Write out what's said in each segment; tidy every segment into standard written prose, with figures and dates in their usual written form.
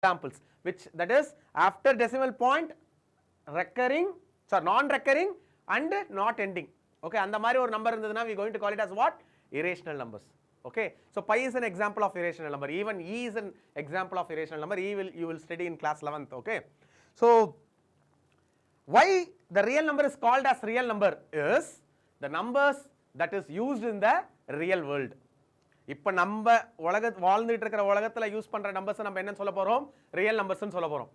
examples, which that is after decimal point, recurring, sorry, non-recurring and not ending. Okay, and the mari or number irundaduna we are going to call it as what? Irrational numbers. Okay, so pi is an example of irrational number. Even e is an example of irrational number. You will study in class 11th. Okay, so why the real number is called as real number is the numbers that is used in the real world. இப்போ நம்ம வாழ்ந்துட்டு இருக்கிற உலகத்துல use பண்ற numbers நம்ம என்ன சொல்ல போறோம்? ரியல் நம்பர்ஸ் னு சொல்ல போறோம்.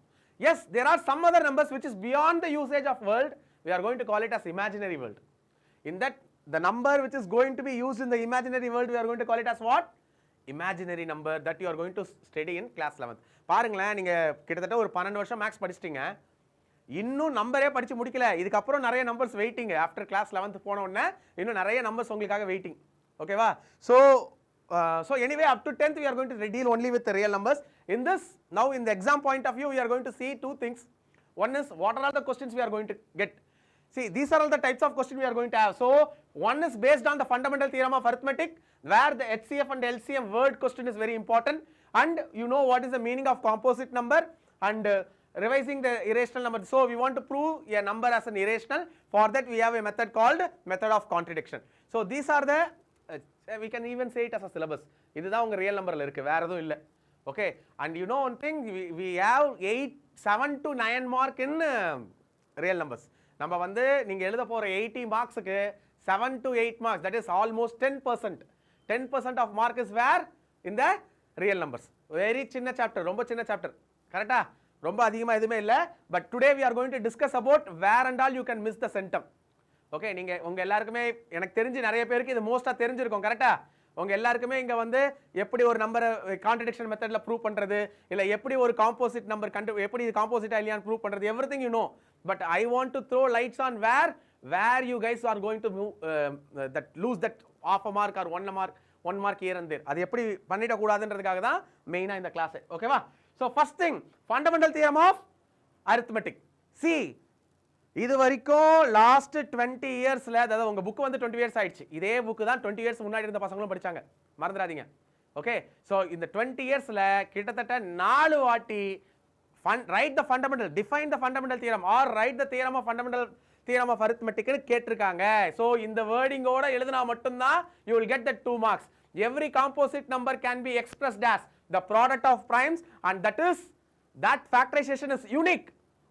Yes, there are some other numbers which is beyond the usage of world. We are going to call it as imaginary world. In that, the number which is going to be used in the imaginary world, we are going to call it as what? Imaginary number that you are going to study in class 11th. பாருங்களேன், நீங்க கிட்டத்தட்ட ஒரு 12 வருஷம் maths படிச்சிட்டீங்க, இன்னும் நம்பரே படிச்சு முடிக்கல. இதுக்கு அப்புறம் நிறைய numbers waiting. After class 11th போன உடனே இன்னும் நிறைய நம்பர்ஸ் உங்களுக்காக வெயிட்டிங். ஓகேவா? So anyway, up to 10th we are going to deal only with the real numbers. In this, now in the exam point of view, we are going to see two things. One is, what are all the questions we are going to get? See, these are all the types of questions we are going to have. So one is based on the fundamental theorem of arithmetic, where the HCF and LCM word question is very important, and you know what is the meaning of composite number, and revising the irrational number. So we want to prove a number as an irrational. For that we have a method called method of contradiction. So these are the we can even say it as a syllabus. இதுதான் உங்க real நம்பர்ல இருக்கு, வேற எதுவும் இல்ல. Okay, and you know one thing, we have 7 to 9 mark in real numbers. நம்ம வந்து நீங்க எழுத போற 80 மார்க்ஸ்க்கு 7 to 8 marks, that is almost 10%. 10% of mark is where in the real numbers. Very சின்ன சாப்டர், ரொம்ப சின்ன சாப்டர். கரெக்ட்டா? ரொம்ப அதிகமா எதுமே இல்ல. But today we are going to discuss about where and all you can miss the centum. Okay, நீங்க உங்க எல்லாருக்குமே எனக்கு தெரிஞ்சு நிறைய பேருக்கு இது மோஸ்டா தெரிஞ்சிருக்கும். கரெக்ட்டா? உங்க எல்லாருக்குமே இங்க வந்து எப்படி ஒரு நம்பரை கான்ட்ரடிக்ஷன் மெத்தட்ல ப்ரூவ் பண்றது, இல்ல எப்படி ஒரு காம்போசிட் நம்பர் எப்படி இது காம்போசிட்டா இல்லையான்னு ப்ரூவ் பண்றது, everything you know. But I want to throw lights on where you guys are going to that lose that half a mark or 1 mark here and there. அது எப்படி பண்ணிட கூடாதுன்றதுக்காக தான் மெயினா இந்த கிளாஸ். ஓகேவா? So first thing, fundamental theorem of arithmetic. See, இது வரைக்கும் last 20 இயர்ஸ்ல, அதாவது உங்க புக் வந்து 20 இயர்ஸ் ஆயிடுச்சு. இதே புக் தான் 20 இயர்ஸ் முன்னாடி இருந்த பசங்களும் படிச்சாங்க, மறந்துடாதீங்க. ஓகே, சோ இந்த 20 இயர்ஸ்ல கிட்டத்தட்ட 4 வாட்டி write the fundamental, define the fundamental theorem or write the theorem of fundamental theorem of அரித்மெட்டிக்னு கேட்டிருக்காங்க. சோ இந்த வேர்டிங்கோட எழுதினா மட்டும்தான் you will get the 2 marks. Every composite number can be expressed as the product of primes, and that factorization is unique.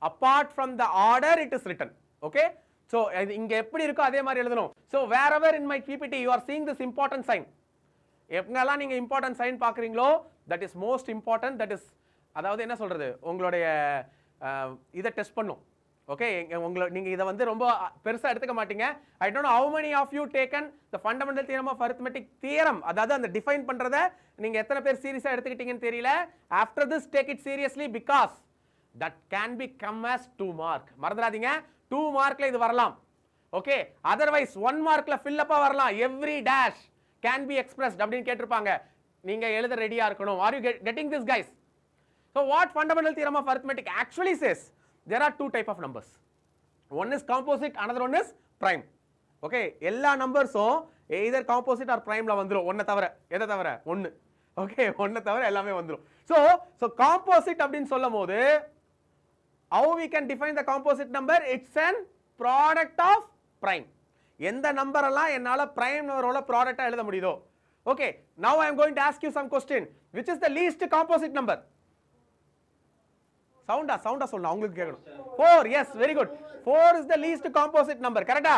Apart from the order it is written. Okay, so இங்க எப்படி இருக்கோ அதே மாதிரி எழுதணும். So wherever in my PPT you are seeing this important sign, எப்பங்கலாம் நீங்க important sign பாக்குறீங்களோ, that is most important. That is, அதாவது என்ன சொல்றது, உங்களுடைய இத டெஸ்ட் பண்ணும். ஓகே, நீங்க இத வந்து ரொம்ப பெருசா எடுத்துக்க மாட்டீங்க. I don't know how many of you taken the fundamental theorem of arithmetic theorem, அதாவது அந்த டிஃபைன் பண்றத நீங்க எத்தனை பேர் சீரியஸா எடுத்துக்கிட்டீங்கன்னு தெரியல. After this take it seriously, because that can be come as 2 mark. மறந்துடாதீங்க, 2 மார்க்ல இது வரலாம். ஓகே, otherwise 1 மார்க்ல fill up வரலாம். every dash can be expressed அப்படினு கேட்டிருப்பாங்க. நீங்க எழுத ரெடியா இருக்கணும். Are you getting this, guys? So what fundamental theorem of arithmetic actually says, there are 2 type of numbers. One is composite, another one is prime. Okay, எல்லா நம்பர்ஸும் either composite or primeல வந்துரும். ஒண்ணே தவிர, எதை தவிர? ஒண்ணு. ஓகே, ஒண்ணே தவிர எல்லாமே வந்துரும். So composite அப்படினு சொல்லும்போது, how we can define the composite number? It's an product of prime. எந்த நம்பர் எல்லாம் என்னால prime நம்பரோட ப்ராடக்ட்டா எழுத முடியுதோ. Okay, now I am going to ask you some question. Which is the least composite number? சவுண்டா சொல்லணும், உங்களுக்கு கேட்கணும். 4. Yes, very good. 4 is the least composite number. கரெக்ட்டா?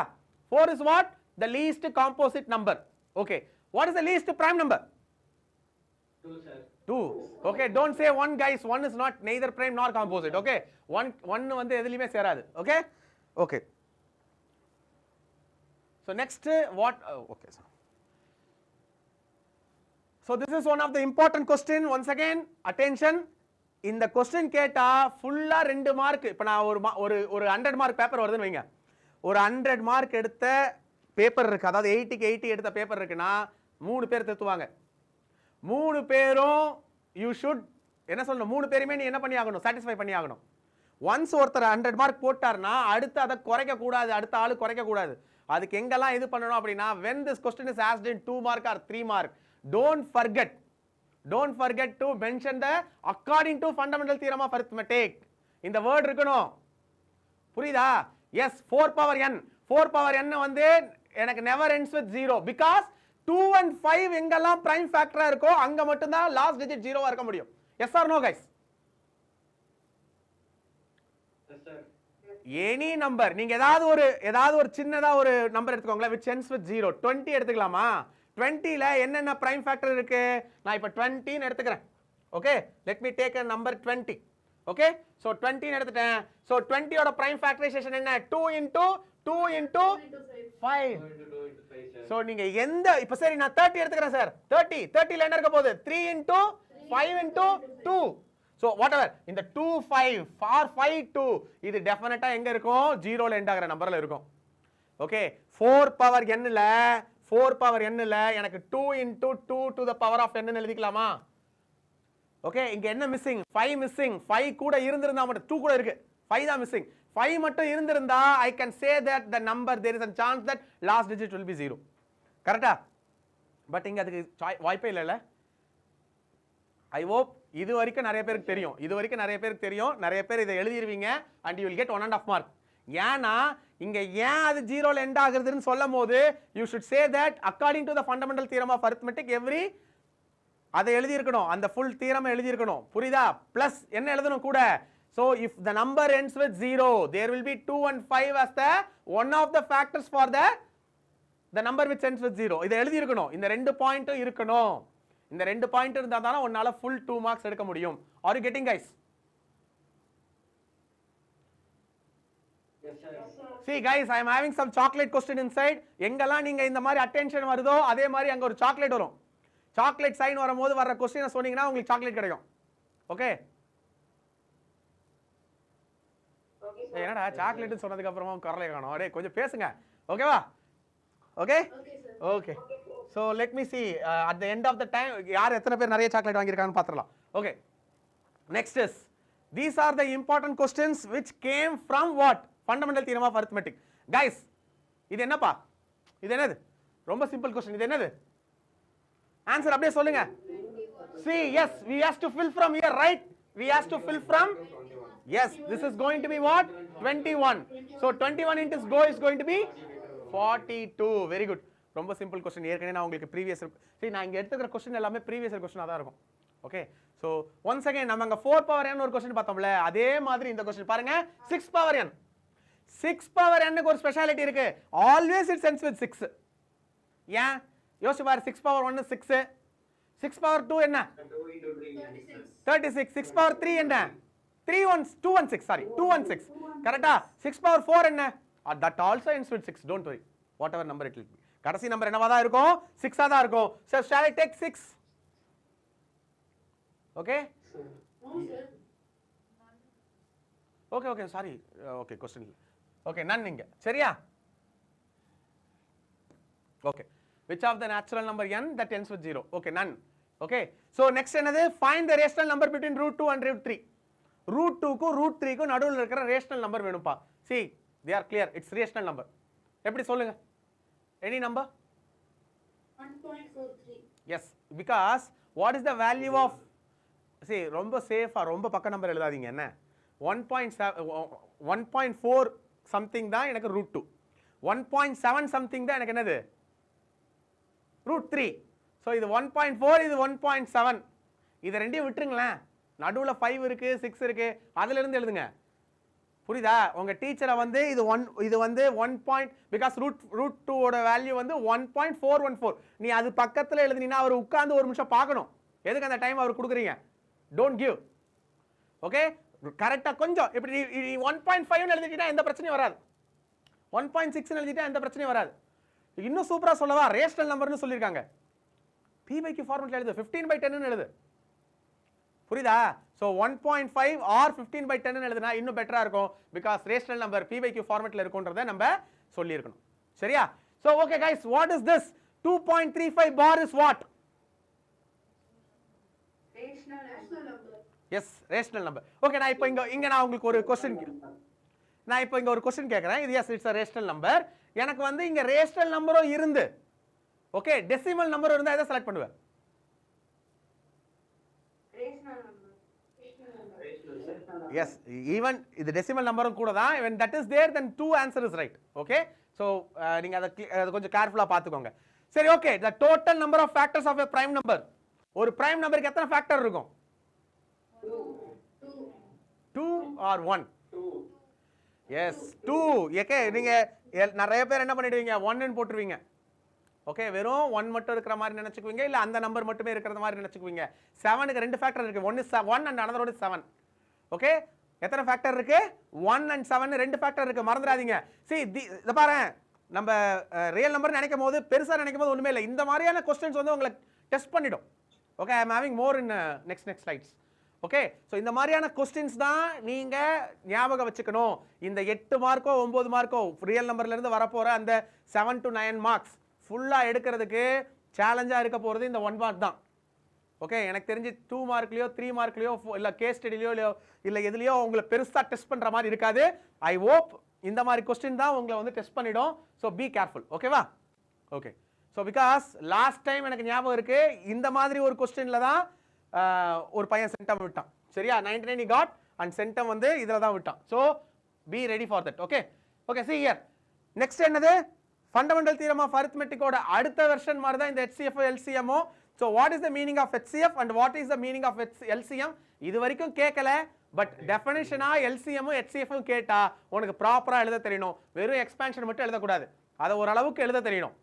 4 is what? The least composite number. Okay, what is the least prime number? 2, sir. 2. Okay, don't say 1, guys. 1 is not neither prime nor composite. Okay, 1 வந்து எதுலயுமே சேராது. Okay, okay. So next, what? Okay, so this is one of the important question. Once again, attention. இந்த question கேட்டா ஃபுல்லா 2 mark. இப்போ நான் ஒரு 100 mark paper வருதுன்னு வைங்க, ஒரு 100 மார்க் எடுத்த பேப்பர் இருக்கு, அதாவது 80க்கு 80 எடுத்த பேப்பர் இருக்குன்னா 3 பேர் திருத்துவாங்க. 3 பேரும் யூ ஷுட் என்ன சொல்லணும், 3 பேருமே நீ என்ன பண்ணி ஆகணும், சாட்டிஸ்ஃபை பண்ணி ஆகணும். ஒன்ஸ் ஒருத்தர் 100 மார்க் போட்டார்னா அடுத்து அதை குறைக்க கூடாது, அடுத்த ஆளு குறைக்க கூடாது. அதுக்கு எங்கெல்லாம் இது பண்ணணும் அப்படின்னா, when this question is asked in 2 mark or 3 mark, don't forget Don't forget to mention the according to fundamental theorem of arithmetic. இந்த வேர்ட் இருக்கணும். புரியுதா? Yes, 4 power n. 4 power n வந்து எனக்கு never ends with 0 because 2 and 5 எங்கெல்லாம் prime factor இருக்கோ அங்க மட்டும் தான் last digit 0 இருக்க முடியும். Yes or no guys? Yes sir. Any number நீங்க ஏதாவது ஒரு சின்னதா ஒரு நம்பர் எடுத்துக்கோங்களா which ends with 0. 20 எடுத்துக்கலாமா? 20 ல என்னென்ன prime factor இருக்கு? நான் இப்ப 20 ன்னு எடுத்துக்கிறேன். Okay, let me take a number 20. Okay, so 20 ன்னு எடுத்துட்டேன். So 20 ஓட prime factorization என்ன? 2 into 5. 2 into 2 into 5 sir. So நீங்க எந்த இப்ப சரி நான் 30 எடுத்துக்கிறேன் சார். 30 ல என்ன இருக்க போகுது? 3 into 5 into 2. So whatever இந்த 2 5 for 5 2 இது டெஃபினட்டா எங்க இருக்கும்? 0 ல எண்ட் ஆகுற நம்பர்ல இருக்கும். ஓகே 4 பவர் n ல எனக்கு 2 into 2 to the power of n ன்னு எழுதிக்கலாமா? ஓகே இங்க என்ன மிஸ்ஸிங்? 5 மிஸ்ஸிங். 5 கூட இருந்திருந்தா மட்டும் 2 கூட இருக்கு. 5 தான் மிஸ்ஸிங். 5 மட்டும் இருந்திருந்தா I can say that the number there is a chance that last digit will be 0. கரெக்ட்டா? பட் இங்க அதுக்கு வாய்ப்பே இல்லல. I hope இது வரைக்கும் நிறைய பேருக்கு தெரியும். நிறைய பேர் இதை எழுதிருவீங்க and you will get 1.5 mark. ஏன்னா இங்க ஏன் அது 0 ல எண்ட் ஆகுதுன்னு சொல்லும்போது you should say that according to the fundamental theorem of arithmetic every அதை எழுதி இருக்கணும். அந்த full theorem எழுதி இருக்கணும். புரியுதா? பிளஸ் என்ன எழுதணும் கூட? So if the number ends with 0 there will be 2 and 5 as the one of the factors for the number which ends with 0. இதை எழுதி இருக்கணும். இந்த ரெண்டு பாயிண்ட்டும் இருக்கணும். இந்த ரெண்டு பாயிண்ட் இருந்தா தான உன்னால full 2 marks எடுக்க முடியும். Are you getting guys? Yes sir. See guys, I am having some chocolate question inside. எங்கெல்லாம் நீங்க இந்த மாதிரி attention வருதோ அதே மாதிரி அங்க ஒரு சாக்லேட் வரும். சாக்லேட் சைன் வரும்போது வர்ற क्वेश्चन சொன்னீங்கன்னா உங்களுக்கு சாக்லேட் கிடைக்கும். ஓகே? என்னடா சாக்லேட் சொன்னதுக்கு அப்புறமா கரலை காணோம். டேய் கொஞ்சம் பேசுங்க. ஓகேவா? Okay? Okay. So let me see at the end of the time யார் எத்தனை பேர் நிறைய சாக்லேட் வாங்கியிருக்காங்கன்னு பார்த்துடலாம். Okay. Next is these are the important questions which came from what? Fundamental theorem of arithmetic. Guys, இது என்னப்பா? இது என்னது? ரொம்ப சிம்பிள் क्वेश्चन. இது என்னது? ஆன்சர் அப்படியே சொல்லுங்க. See, yes, we has to fill from here, right? We has to fill from yes, this is going to be what? 21. So 21 into go is going to be 42. Very good. ரொம்ப simple question. ஏற்கனவே நான் உங்களுக்கு previous சரி நான் இங்க எடுத்துக்கிற question எல்லாமே previous question தான் இருக்கும். ஓகே சோ once again நம்ம அங்க 4 power n ஒரு क्वेश्चन பார்த்தோம்ல அதே மாதிரி இந்த क्वेश्चन பாருங்க 6 power n. 6 power n க்கு ஒரு ஸ்பெஷாலிட்டி இருக்கு. Always it ends with 6. ஏன்? யோசிச்சு பாரு 6 power 1 6. 6 power 2 என்ன? 2 into 3 36. 6 power 3 என்ன? 216 sorry 216 கரெக்ட்டா? 6 power 4 என்ன? That also ends with 6. Don't worry. Whatever number it will be. கடைசி நம்பர் என்னவா தான் இருக்கும்? 6 ஆ தான் இருக்கும். So shall I take 6? Okay? Okay, sorry. Okay, question. Okay, none இங்க. சரியா? Okay. Which of the natural number n that ends with 0? Okay, none. Okay. So next என்னது? Find the rational number between root 2 and root 3. root 2 க்கு root 3 க்கு நடுவுல இருக்கிற rational number வேணும்பா. See, they are clear. It's rational number. எப்படி சொல்லுங்க? Any number? 1.43. Yes, because what is the value of see ரொம்ப சேஃபா ரொம்ப பக்க நம்பர் எழுதாதீங்க என்ன 1.4 something தான் எனக்கு root 2 1.7 something தான் எனக்கு என்னது root 3 so இது 1.4 இது 1.7 இத ரெண்டையும் விட்டுருங்களேன் நடுவுல 5 இருக்கு 6 இருக்கு அதில இருந்து எழுதுங்க புரியுதா உங்க டீச்சரை வந்து இது வந்து 1 because root 2 ஓட வேல்யூ வந்து 1.414 நீ அது பக்கத்துல எழுதினா அவர் உட்கார்ந்து ஒரு நிமிஷம் பார்க்கணும் எதுக்கு அந்த டைம் அவர் கொடுக்குறீங்க don't give okay கரெக்ட்டா கொஞ்சம் இப்படி 1.5 ன்னு எழுதிட்டா எந்த பிரச்சனையும் வராது 1.6 ன்னு எழுதிட்டா எந்த பிரச்சனையும் வராது இன்னும் சூப்பரா சொல்லவா ரேஷனல் நம்பர்னு சொல்லிருக்காங்க p/q ஃபார்முலால எழுது 15/10 ன்னு எழுது புரியுதா so 1.5 or 15/10 ன்னு எழுதுனா இன்னும் பெட்டரா இருக்கும் because ரேஷனல் நம்பர் p/q ஃபார்மட்ல இருக்கும்ன்றதை நம்ம சொல்லி இருக்கணும் சரியா so okay guys what is this 2.35 bar is what Rational number. yes rational number okay நான் இப்போ இங்க நான் உங்களுக்கு ஒரு क्वेश्चन கேக்குறேன் இது yes it's a rational number எனக்கு வந்து இங்க rational நம்பரும் இருந்து ஓகே டெசிமல் நம்பர் இருந்தா எதை செலக்ட் பண்ணுவேன் எஸ் ஈவன் இது டெசிமல் நம்பரும் கூட தான் when that is there then 2 answer is right okay so நீங்க அதை கொஞ்சம் கேர்ஃபுல்லா பாத்துக்கோங்க சரி okay the total number of factors of a prime number ஒரு prime நம்பருக்கு எத்தனை ஃபேக்டர் இருக்கும் 2 or 1 எஸ் 2 ஓகே நீங்க நிறைய பேர் என்ன பண்ணிடுவீங்க 1 ன்னு போட்டுருவீங்க ஓகே வெறும் 1 மட்டும் இருக்கிற மாதிரி நினைச்சுக்குவீங்க இல்ல அந்த நம்பர் மட்டுமே இருக்கிற மாதிரி நினைச்சுக்குவீங்க 7க்கு ரெண்டு ஃபேக்டர் இருக்கு one is 1 and another one is 7 okay எத்தனை ஃபேக்டர் இருக்கு 1 and 7 ரெண்டு ஃபேக்டர் இருக்கு மறந்துடாதீங்க see இத பாரு நம்ம ரியல் நம்பர் நினைக்கும் போது பெருசா நினைக்கும் போது ஒண்ணுமே இல்ல இந்த மாதிரியான क्वेश्चंस வந்து உங்களை டெஸ்ட் பண்ணிடும் okay I am having more in next slides okay so இந்த மாதிரியான क्वेश्चंस தான் நீங்க ஞாபகம் வச்சுக்கணும் இந்த 8 மார்க்கோ 9 மார்க்கோ ரியல் நம்பர்ல இருந்து வர போற அந்த 7 to 9 மார்க்ஸ் ஃபுல்லா எடுக்கிறதுக்கு சேலஞ்சா இருக்க போறது இந்த 1 மார்க் தான் ஓகே எனக்கு தெரிஞ்சு 2 மார்க்லயோ 3 மார்க்லயோ இல்ல கேஸ் ஸ்டடிலயோ இல்ல எதுலயோ உங்களை பெருசா டெஸ்ட் பண்ற மாதிரி இருக்காது ஐ ஹோப் இந்த மாதிரி क्वेश्चन தான் உங்களை வந்து டெஸ்ட் பண்ணிடும் சோ பீ கேர்ஃபுல் ஓகேவா okay so because last time எனக்கு ஞாபகம் இருக்கு இந்த மாதிரி ஒரு क्वेश्चनல தான் ஒரு பையன் சென்டம் விட்டான் சரியா 99 he got and சென்டம் வந்து இதல தான் விட்டான் so be ready for that okay okay see here next என்னது ஃபண்டமெண்டல் தியரம் ஆஃப் அரித்மெட்டிக் ஓட அடுத்த வெர்ஷன் மாதிரி தான் இந்த HCF LCM so what is the meaning of HCF and what is the meaning of LCM இது வரைக்கும் கேட்கல but டெஃபினிஷனா LCM HCF கேட்டா உங்களுக்கு ப்ராப்பரா எழுத தெரியணும் வெறும் எக்ஸ்பான்ஷன் மட்டும் எழுத கூடாது அத ஒரு அளவுக்கு எழுத தெரியணும்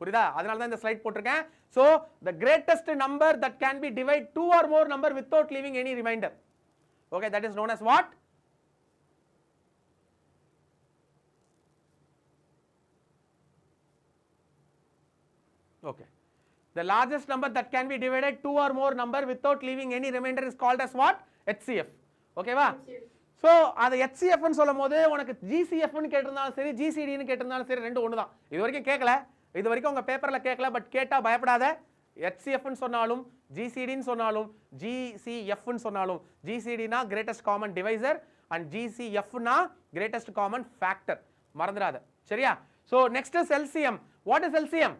புரியுதா அதனால தான் இந்த ஸ்லைட் போட்டுருக்கேன் so the greatest number that can be divide two or more number without leaving any remainder okay that is known as what okay the largest number that can be divided two or more number without leaving any remainder is called as what HCF okay வா so அது HCF ன்னு சொல்லும்போது உனக்கு GCF ன்னு கேட்டிருந்தாலும் சரி GCD ன்னு கேட்டிருந்தாலும் சரி ரெண்டு ஒண்ணு தான் இது வரைக்கும் கேட்கல இது வரைக்கும் உங்க பேப்பர்ல கேட்கல பட் கேட்டா பயப்படாத HCF ன்னு சொன்னாலும் GCD ன்னு சொன்னாலும் GCF ன்னு சொன்னாலும் GCD னா greatest common divisor and GCF னா greatest common factor மறந்துடாத சரியா so next is LCM what is LCM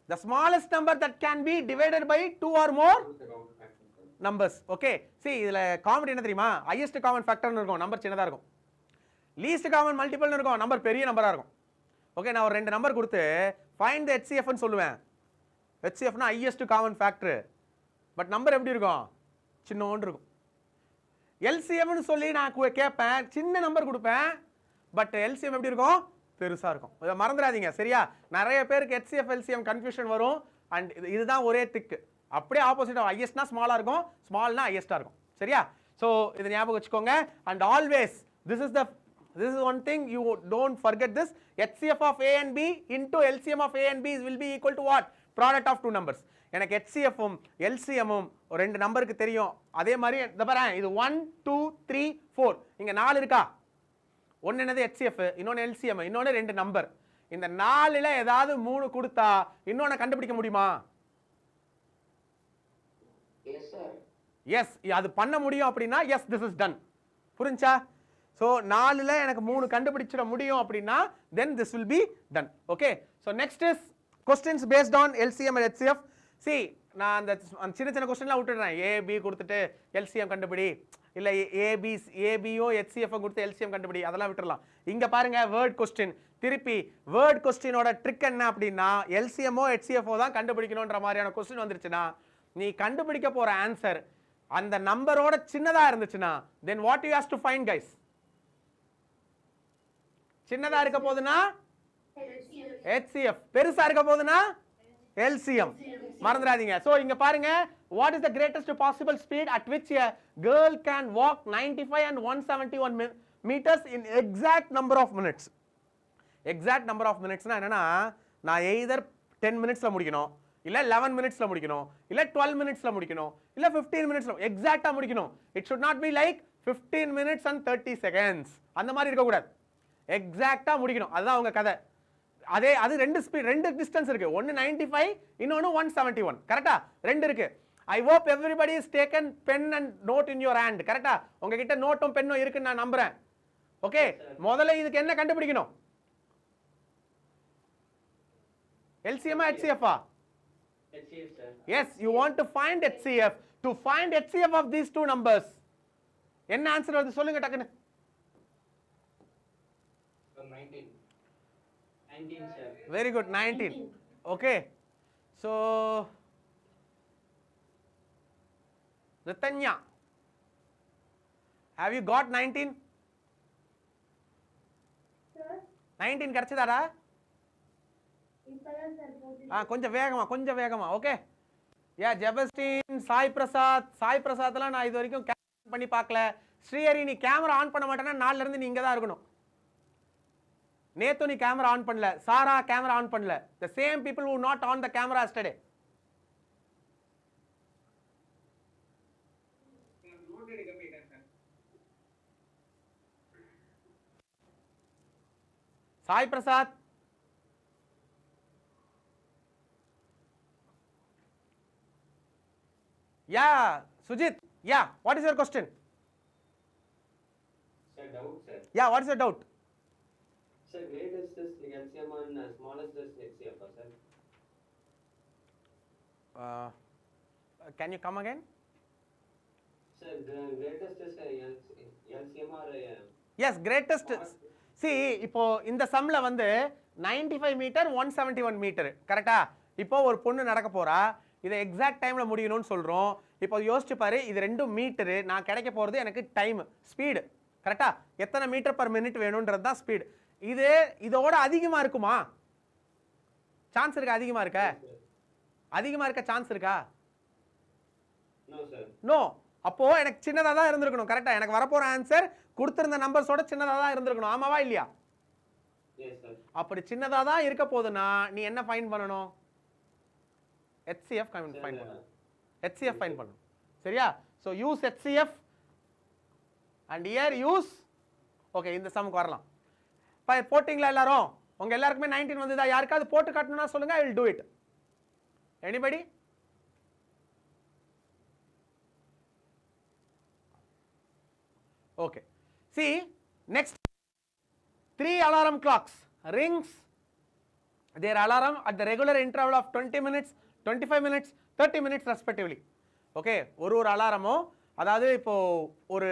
the smallest number that can be divided by two or more numbers okay see இதுல comedy என்ன தெரியுமா highest common factor ன்னு இருக்கும் number சின்னதா இருக்கும் least common multiple ன்னு இருக்கும் நம்பர் பெரிய நம்பரா இருக்கும் ஓகே நான் ஒரு ரெண்டு நம்பர் கொடுத்து find the HCF ன்னு சொல்லுவேன் HCF னா highest common factor but number எப்படி இருக்கும் சின்னோண்டு இருக்கும் LCM ன்னு சொல்லி நான் கேட்பேன் சின்ன நம்பர் கொடுப்பேன் பட் LCM எப்படி இருக்கும் பெருசா இருக்கும் இத மறந்துடாதீங்க சரியா நிறைய பேருக்கு HCF LCM கன்ஃபியூஷன் வரும் and இதுதான் ஒரே திக் அப்படியே ஆப்போசிட்டா highest னா ஸ்மாலா இருக்கும் ஸ்மால் னா highest-ஆ இருக்கும் சரியா சோ இத ஞாபகம் வச்சுக்கோங்க and always this is one thing you don't forget this HCF of A and B into LCM of A and B will be equal to what product of two numbers எனக்கு HCF உம் LCM உம் ஒரு ரெண்டு நம்பருக்கு தெரியும் அதே மாதிரி இத பாருங்க இது 1 2 3 4 இங்க 4 இருக்கா ஒன்னு என்னது HCF இன்னொன்னு LCM இன்னொன்னு ரெண்டு நம்பர் இந்த 4ல ஏதாவது 3 கொடுத்தா இன்னொன்னு கண்டுபிடிக்க முடியுமா yes sir yes அது பண்ண முடியும் அப்படினா yes this is done புரிஞ்சா so 4ல எனக்கு 3 கண்டுபிடிச்சிர முடியும் அப்படினா then this will be done okay so next is questions based on LCM and HCF see நான் அந்த சின்ன சின்ன क्वेश्चनலாம் விட்டுறேன் a b கொடுத்துட்டு LCM கண்டுபிடி இல்ல ab யோ HCF கொடுத்து LCM கண்டுபிடி அதெல்லாம் விட்டுறலாம் இங்க பாருங்க வேர்ட் क्वेश्चन திருப்பி வேர்ட் क्वेश्चनோட ட்ரிக் என்ன அப்படினா LCM ஓ HCF ஓ தான் கண்டுபிடிக்கணும்ன்ற மாதிரியான क्वेश्चन வந்துருச்சுனா நீ கண்டுபிடிக்க போற ஆன்சர் அந்த நம்பரோட சின்னதா இருந்துச்சுனா then what you have to find guys சின்னதா இருக்க போதுனா HCF பெருசா இருக்க போதுனா LCM மறந்துடாதீங்க சோ இங்க பாருங்க what is the greatest possible speed at which a girl can walk 95 and 171 meters in exact number of minutes னா என்னன்னா நான் either 10 minutesல முடிக்கணும் இல்ல 11 minutesல முடிக்கணும் இல்ல 12 minutesல முடிக்கணும் இல்ல 15 minutesல எக்ஸாக்ட்டா முடிக்கணும் it should not be like 15 minutes and 30 seconds அந்த மாதிரி இருக்க கூடாது எக்ஸாக்ட்டா முடிக்கணும் அதுதான் உங்க கதை அதே அது ரெண்டு ஸ்பீட் ரெண்டு டிஸ்டன்ஸ் இருக்கு ஒன்னு 95 இன்னொன்னு 171 கரெக்ட்டா ரெண்டு இருக்கு I hope everybody is taken pen and note in your hand கரெக்ட்டா உங்ககிட்ட நோட்டும் பென்னும் இருக்குன்னு நான் நம்புறேன் ஓகே முதல்ல இதுக்கு என்ன கண்டுபிடிக்கணும் LCM or HCF HCF sir yes you want to find HCF to find HCF of these two numbers என்ன ஆன்சர் வருது சொல்லுங்க டக்குன்னு. 19. 19, sir. Very good, 19. Okay, so Rithanya, have you got 19? 19 கிடைச்சதாடா? கொஞ்சம் வேகமா. ஓகே, யா ஜெபஸ்டின், சாய் பிரசாத்லாம் நான் இது வரைக்கும் கேமரா பண்ணி பார்க்கல. ஸ்ரீஹரி, நீ கேமரா ஆன் பண்ண மாட்டேன்னா நாளில இருந்து நீ இங்க தான் இருக்கணும். நேத்து நீ கேமரா ஆன் பண்ணல, சாரா கேமரா ஆன் பண்ணல. the same people who not on the camera yesterday. Sai Prasad, yeah, Sujit, yeah, what is your question? Sir, doubt, sir. Yeah, what is your doubt? Sir, greatest is LCM and smallest is HCF, sir. Can you come again? Sir, the greatest is LCM or Yes, greatest. See, இப்போ இந்த சம்ல வந்து 95 metre 171 metre கரெக்டா? இப்போ ஒரு பொண்ணு நடக்க போறா, இதை எக்ஸாக்ட் டைம்ல முடியணும்னு சொல்றோம். இப்போ யோசிச்சு பாரு, இது 2 மீட்டர், நான் கிடைக்க போறது எனக்கு டைம், ஸ்பீடு கரெக்டா? எத்தனை மீட்டர் பர் மினிட் வேணும்ன்றது தான் ஸ்பீடு. இது இதோட அதிகமா இருக்குமா? சான்ஸ் இருக்கா? அதிகமா இருக்க சான்ஸ் இருக்கா? No, sir. நோ. அப்போ எனக்கு சின்னதா தான் இருந்திருக்கணும் கரெக்டா? எனக்கு வரப்போற ஆன்சர் கொடுத்திருந்த நம்பர்ஸோட சின்னதா தான் இருந்திருக்கணும், ஆமாவா இல்லையா? Yes, sir. அப்படி சின்னதா தான் இருக்க போதுன்னா நீ என்ன ஃபைண்ட் பண்ணணும்? HCF ஃபைண்ட் பண்ணணும். HCF ஃபைண்ட் பண்ணணும், சரியா? So use HCF and year use. Okay, இந்த சம்முக்கு வரலாம். இப்போ போட்டிங்களா எல்லாரும்? உங்க எல்லாருக்குமே 19 வந்ததா? யாருக்காவது போட்டு காட்டணும்னா சொல்லுங்க, I will do it. Anybody? Okay. See, next 3 alarm clocks rings their alarm at the regular interval of 20 minutes, 25 minutes, 30 minutes respectively. Okay, ஒரு அலாரமும், அதாவது இப்போ ஒரு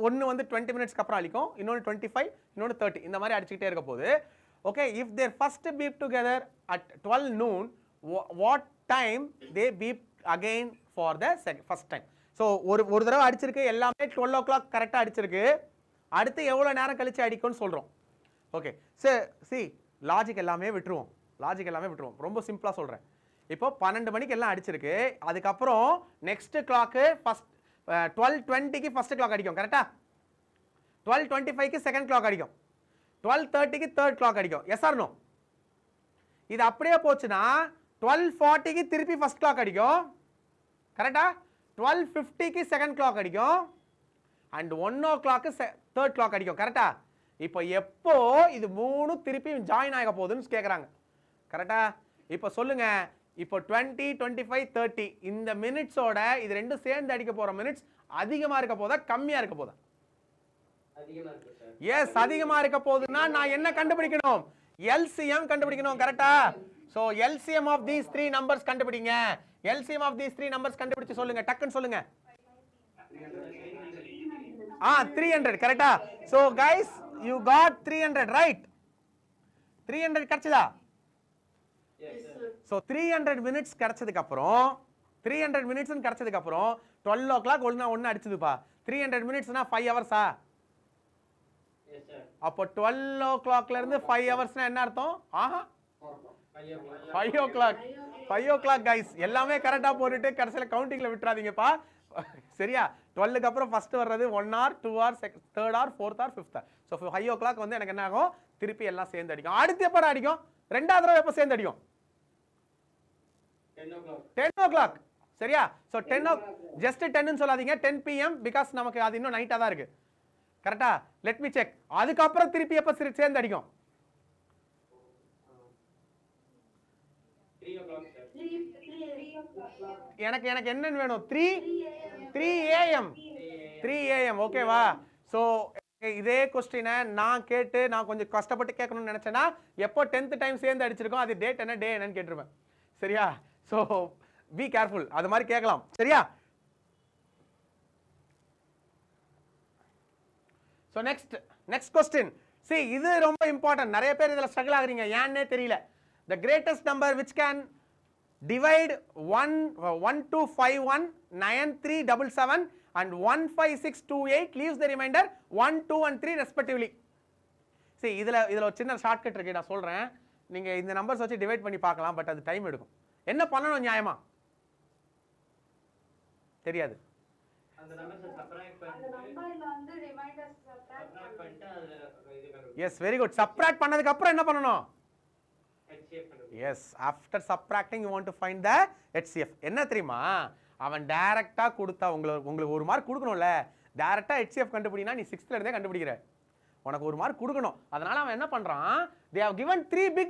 ஒன்று வந்து 20 மினிட்ஸ்க்கு அப்புறம் அடிக்கும், இன்னொன்று 25, இன்னொன்று 30, இந்த மாதிரி அடிச்சுக்கிட்டே இருக்க போகுது. Okay, if their first beep together at 12 noon, what time they beep again for the first time? So ஒரு தடவை அடிச்சிருக்கு, எல்லாமே 12 o'clock கரெக்டாக அடிச்சிருக்கு. அடுத்து எவ்வளோ நேரம் கழிச்சு அடிக்கும்னு சொல்கிறோம். ஓகே, சி லாஜிக் எல்லாமே விட்டுருவோம். ரொம்ப சிம்பிளாக சொல்கிறேன். இப்போ 12 மணிக்கு எல்லாம் அடிச்சிருக்கு, அதுக்கப்புறம் நெக்ஸ்ட் கிளாக்கு ஃபஸ்ட் 12:20க்கு ஃபர்ஸ்ட் கிளாக் அடிக்கும் கரெக்டா? 12:25க்கு செகண்ட் கிளாக் அடிக்கும், 12:30க்கு தேர்ட் கிளாக் அடிக்கும். Yes or no? இது அப்படியே போச்சுன்னா 12:40க்கு திருப்பி ஃபர்ஸ்ட் கிளாக் அடிக்கும் கரெக்டா? 12:50க்கு செகண்ட் கிளாக் அடிக்கும் அண்ட் 1 o'clock தேர்ட் கிளாக் அடிக்கும் கரெக்டா? இப்போ எப்போ இது மூணு திருப்பி ஜாயின் ஆக போகுதுன்னு கேட்குறாங்க கரெக்டா? இப்போ சொல்லுங்க, இப்போ 20, 25, 30 இந்த மினிட்ஸோட இது ரெண்டும் சேர்ந்து அடிக்க போற மினிட்ஸ் அதிகமா இருக்க போதா கம்மியா இருக்க போதா? அதிகமா இருக்கு சார். எஸ், அதிகமா இருக்க போகுதுன்னா நான் என்ன கண்டுபிடிக்கணும்? LCM கண்டுபிடிக்கணும் கரெக்டா? So LCM of these 3 numbers கண்டுபிடிங்க. LCM of these 3 numbers கண்டுபிடிச்சு சொல்லுங்க, டக்குன்னு சொல்லுங்க. 300 கரெக்டா? So guys, you got 300 right? 300 கிடைச்சதா? Yes, sir. ஸோ 300 மினிட்ஸ் கிடைச்சதுக்கு அப்புறம் 300 மினிட்ஸ் கிடைச்சதுக்கு அப்புறம் 12 o'clock ஒன்று அடிச்சதுப்பா. 300 மினிட்ஸ்னா 5 ஹவர்ஸா? Yes, sir. அப்போ 12 o'clockல இருந்து 5 ஹவர்ஸ்னா என்ன அர்த்தம்? ஆஹா, 5 o'clock. 5 o'clock guys, எல்லாமே கரெக்டா போட்டுட்டு கடைசியில் கவுண்டிங்ல விட்டுறாதீங்கப்பா, சரியா? 12க்கு அப்புறம் ஃபர்ஸ்ட் வர்றது 1 hour, 2 hours, 3rd hour, 4th hour, 5th hour. So 5 o'clock வந்து எனக்கு என்ன ஆகும்? திருப்பி எல்லாம் சேர்ந்து அடிக்கும். அடுத்து எப்போ அடிக்கும்? ரெண்டாவது தடவை எப்போ சேர்ந்து அடிக்கும்? 10 o'clock. சரியா? ஸோ 10 ஜஸ்ட் 10ன்னு சொல்லாதீங்க, 10 PM பிகாஸ் நமக்கு அது இன்னும் நைட்டாக தான் இருக்கு கரெக்டா? Let me check. அதுக்கப்புறம் திருப்பி எப்போ சேர்ந்து அடிக்கும்? 3 o'clock, sir. எனக்கு என்னன்னு வேணும்? 3 AM. 3 AM ஓகேவா? ஸோ இதே கொஸ்டினை நான் கேட்டு நான் கொஞ்சம் கஷ்டப்பட்டு கேட்கணும்னு நினைச்சேன்னா எப்போ 10th டைம் சேர்ந்து அடிச்சிருக்கோம் அது டேட் என்ன டே என்னன்னு கேட்டிருப்பேன், சரியா? ஸோ பி கேர்ஃபுல், அது மாதிரி கேட்கலாம், சரியா? So next question. see இது ரொம்ப இம்பார்ட்டன்ட். நிறைய பேர் இதில் ஸ்ட்ரகிள் ஆகுறீங்க, ஏன்னே தெரியல. the greatest number which can divide 1251 9377 and 15628 leaves the remainder 1 2 and 3 respectively. see இதுல ஒரு சின்ன ஷார்ட்கட் இருக்கு, நான் சொல்றேன். நீங்க இந்த நம்பர்ஸ் வச்சு டிவைட் பண்ணி பார்க்கலாம், பட் அது டைம் எடுக்கும். என்ன பண்ணணும் நியாயமா தெரியாது. அந்த நம்பர்ஸ் சப்ட்ராக்ட் அந்த நம்பர்ல வந்து ரிமைண்டர்ஸ் சப்ட்ராக்ட் பண்ணிட்டு அது இது கண்டுபிடிக்கணும். S, very good. சப்ட்ராக்ட் பண்ணதுக்கு அப்புறம் என்ன பண்ணணும்? HCF கண்டுபிடிக்கணும். yes, after subtracting you want to find the HCF. என்ன தெரியுமா, அவன் டைரக்டா கொடுத்தா உங்களுக்கு ஒரு மார்க் கொடுக்கணும்ல. டைரக்டா HCF கண்டுபிடினா நீ 6th இருந்தே கண்டுபிடிக்கிற, உனக்கு ஒரு மார்க் கொடுக்கணும். அதனால அவன் என்ன பண்றான், they have given three big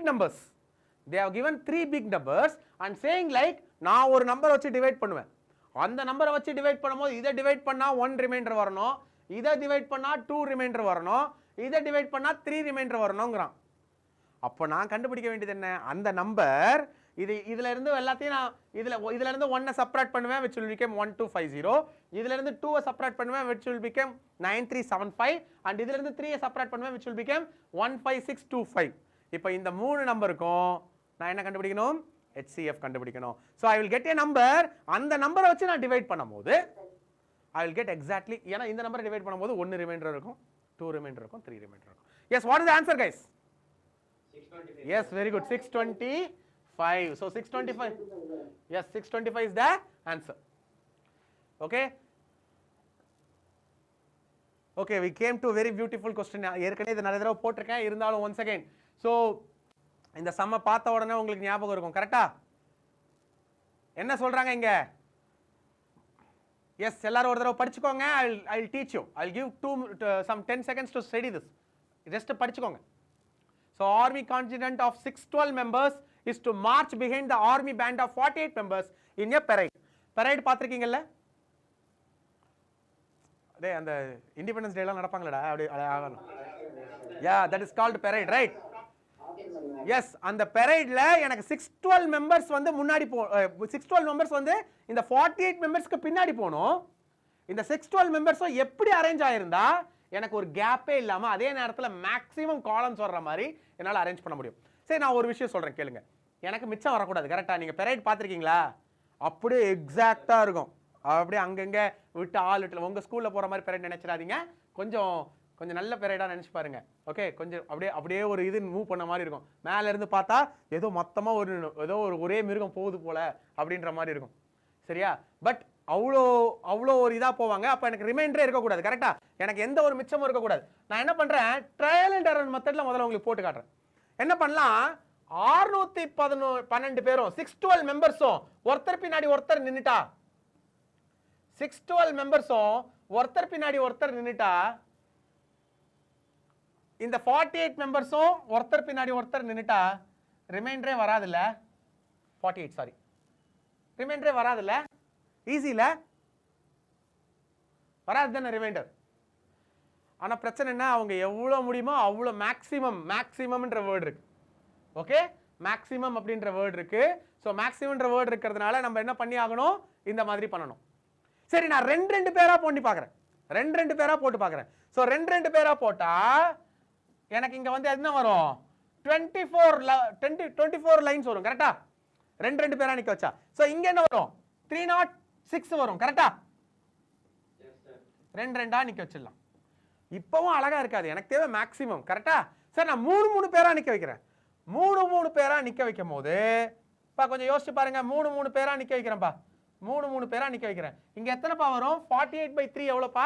numbers and saying like நான் ஒரு நம்பர் வச்சு டிவைட் பண்ணுவேன், அந்த நம்பரை வச்சு டிவைட் பண்ணும்போது இதை டிவைட் பண்ணா 1 ரிமைண்டர் வரணும், இதை டிவைட் பண்ணா 2 ரிமைண்டர் வரணும், இதை டிவைட் பண்ணா 3 ரிமைண்டர் வரணும்ங்கறான். அப்போ நான் கண்டுபிடிக்க வேண்டியது என்ன, அந்த நம்பர் இதுல இருந்து எல்லாத்தையும் நான் இதுல இருந்து 1 சப்ட்ராக்ட் பண்ணுவேன் which will become 1250, இதுல இருந்து 2 சப்ட்ராக்ட் பண்ணுவேன் which will become 9375 and இதுல இருந்து 3 சப்ட்ராக்ட் பண்ணுவேன் which will become 15625. இப்போ இந்த மூணு நம்பருக்கும் நான் என்ன கண்டுபிடிக்கணும், HCF கண்டுபிடிக்கணும். so I will get a number, அந்த நம்பரை வச்சு நான் டிவைட் பண்ணும்போது I will get exactly, ஏன்னா இந்த நம்பரை டிவைட் பண்ணும்போது 1 ரிமைண்டர் இருக்கும், 2 ரிமைண்டர் இருக்கும், 3 ரிமைண்டர் இருக்கும். yes, what is the answer guys? 625. yes, very good, 625. so 625, yes, 625 is the answer. okay we came to a very beautiful question. ஏற்கனவே இது நிறைய தடவை போட்டிருக்கேன், இருந்தாலும் once again. so இந்த சம்ம பார்த்த உடனே உங்களுக்கு ஞாபகம் இருக்கும் கரெக்டா? என்ன சொல்றாங்க இங்க? எஸ், எல்லாரும் ஒரு தடவை படிச்சுக்கோங்க. I will teach you. I will give some 10 seconds to study this. just படிச்சுக்கோங்க. so army contingent of 612 members is to march behind the army band of 48 members in a parade பாத்திருக்கீங்கல்ல? அதே அந்த independence day எல்லாம் நடப்பாங்களடா, அப்படி yeah, that is called parade, right? yes, அந்த பெரைட்ல எனக்கு 612 members வந்து முன்னாடி 612 members வந்து இந்த 48 மெம்பர்ஸ்க்கு பின்னாடி போணும். இந்த 612 மெம்பர்ஸும் எப்படி அரேஞ்ச் ஆயிருந்தா எனக்கு ஒரு கேப்பே இல்லாம அதே நேரத்துல மேக்ஸிமம் காலம்ஸ் வர்ற மாதிரி என்னால அரேஞ்ச் பண்ண முடியும். சரி, நான் ஒரு விஷயம் சொல்றேன் கேளுங்க. எனக்கு மிச்சம் வரக்கூடாது, கரெக்டா? நீங்க பெரைட் பாத்திருக்கீங்களா? அப்படியே எக்ஸாக்டா இருக்கும், அப்படியே அங்கங்க விட்டு ஆள் விட்டு. உங்க ஸ்கூல்ல போற மாதிரி பெரைட் நினைச்சிடாதீங்க, கொஞ்சம் நல்ல பெரைடா நினைச்சு பாருங்க. ஓகே, கொஞ்சம் அப்படியே ஒரு இது மூவ் பண்ண மாதிரி இருக்கும். மேல இருந்து பார்த்தா ஏதோ மொத்தமா ஏதோ ஒரே மிருகம் போகுது போல அப்படின்ற மாதிரி இருக்கும், சரியா? பட் அவ்வளோ ஒரு இதா போவாங்க. அப்ப எனக்கு ரிமைண்டரே இருக்கக்கூடாது, கரெக்டா? எனக்கு எந்த ஒரு மிச்சமும் இருக்கக்கூடாது. நான் என்ன பண்றேன், ட்ரையல் அண்ட் எரர் மெத்தட்ல முதல்ல உங்களுக்கு போட்டு காட்டுறேன். என்ன பண்ணலாம், 612 பேரும் 612 மெம்பர்ஸும் ஒருத்தர் பின்னாடி ஒருத்தர் நின்னுட்டா, 612 மெம்பர்ஸும் ஒருத்தர் பின்னாடி ஒருத்தர் நின்னுட்டா, இந்த 48 மெம்பர்ஸும் ஒருத்தர் பின்னாடி ஒருத்தர் நின்னுட்டா ரிமைண்டரே வராதுல்ல? 48 சாரி, ரிமைண்டரே வராதுல்ல? ஈஸி இல்ல? வராது தானே ரிமைண்டர். ஆனா பிரச்சனை என்ன, அவங்க எவ்வளவு முடியுமோ அவ்வளோ மேக்ஸிமம்ன்ற வேர்டு இருக்கு. ஓகே, மேக்ஸிமம் அப்படின்ற வேர்டு இருக்கு. ஸோ மேக்ஸிமம்ன்ற வேர்டு இருக்கிறதுனால நம்ம என்ன பண்ணி ஆகணும், இந்த மாதிரி பண்ணணும். சரி, நான் ரெண்டு பேரா போட்டு பார்க்குறேன். ரெண்டு பேரா போட்டு பார்க்குறேன். ஸோ ரெண்டு பேரா போட்டா எனக்கு இங்க வந்து என்ன வரும், 24 லைன்ஸ் வரும், கரெக்டா? ரெண்டு பேரா நிக்க வச்சா. ஸோ இங்க என்ன வரும், 306 வரும், கரெக்டா? ரெண்டா நிக்க வச்சிடலாம். இப்பவும் அழகா இருக்காது, எனக்கு தேவை மேக்ஸிமம், கரெக்டா? சார், நான் மூணு பேரா நிக்க வைக்கிறேன். மூணு பேரா நிக்க வைக்கும் போது கொஞ்சம் யோசிச்சு பாருங்க. மூணு பேரா நிக்க வைக்கிறேன்ப்பா, மூணு பேரா நிக்க வைக்கிறேன். இங்க எத்தனைப்பா வரும், 48/3 எவ்வளோப்பா,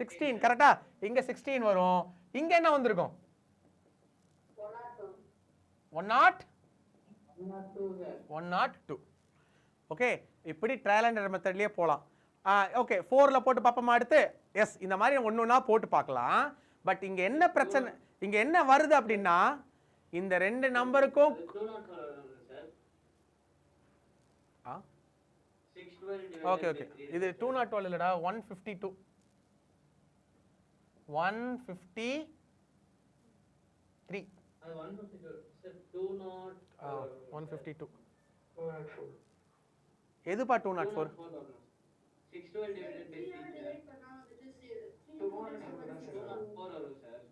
16, கரெக்டா? இங்க 16 வரும். இங்க என்ன வந்திருக்கும், 102. ஓகே, இப்படி ட்ரையல் அண்ட் எரர் மெத்தட்லயே போலாம். ஓகே, 4ல போட்டு பாப்போமா அடுத்து? எஸ், இந்த மாதிரி ஒண்ணா போட்டு பார்க்கலாம். பட் இங்க என்ன பிரச்சனை, இங்க என்ன வருது அப்படின்னா, இந்த ரெண்டு நம்பருக்கும் ஓகே இது 212 இல்லடா, 152. 153. அது 152 சார், 152. எதுப்பா 204? 612 divided by 3. 4 வரும் சார்.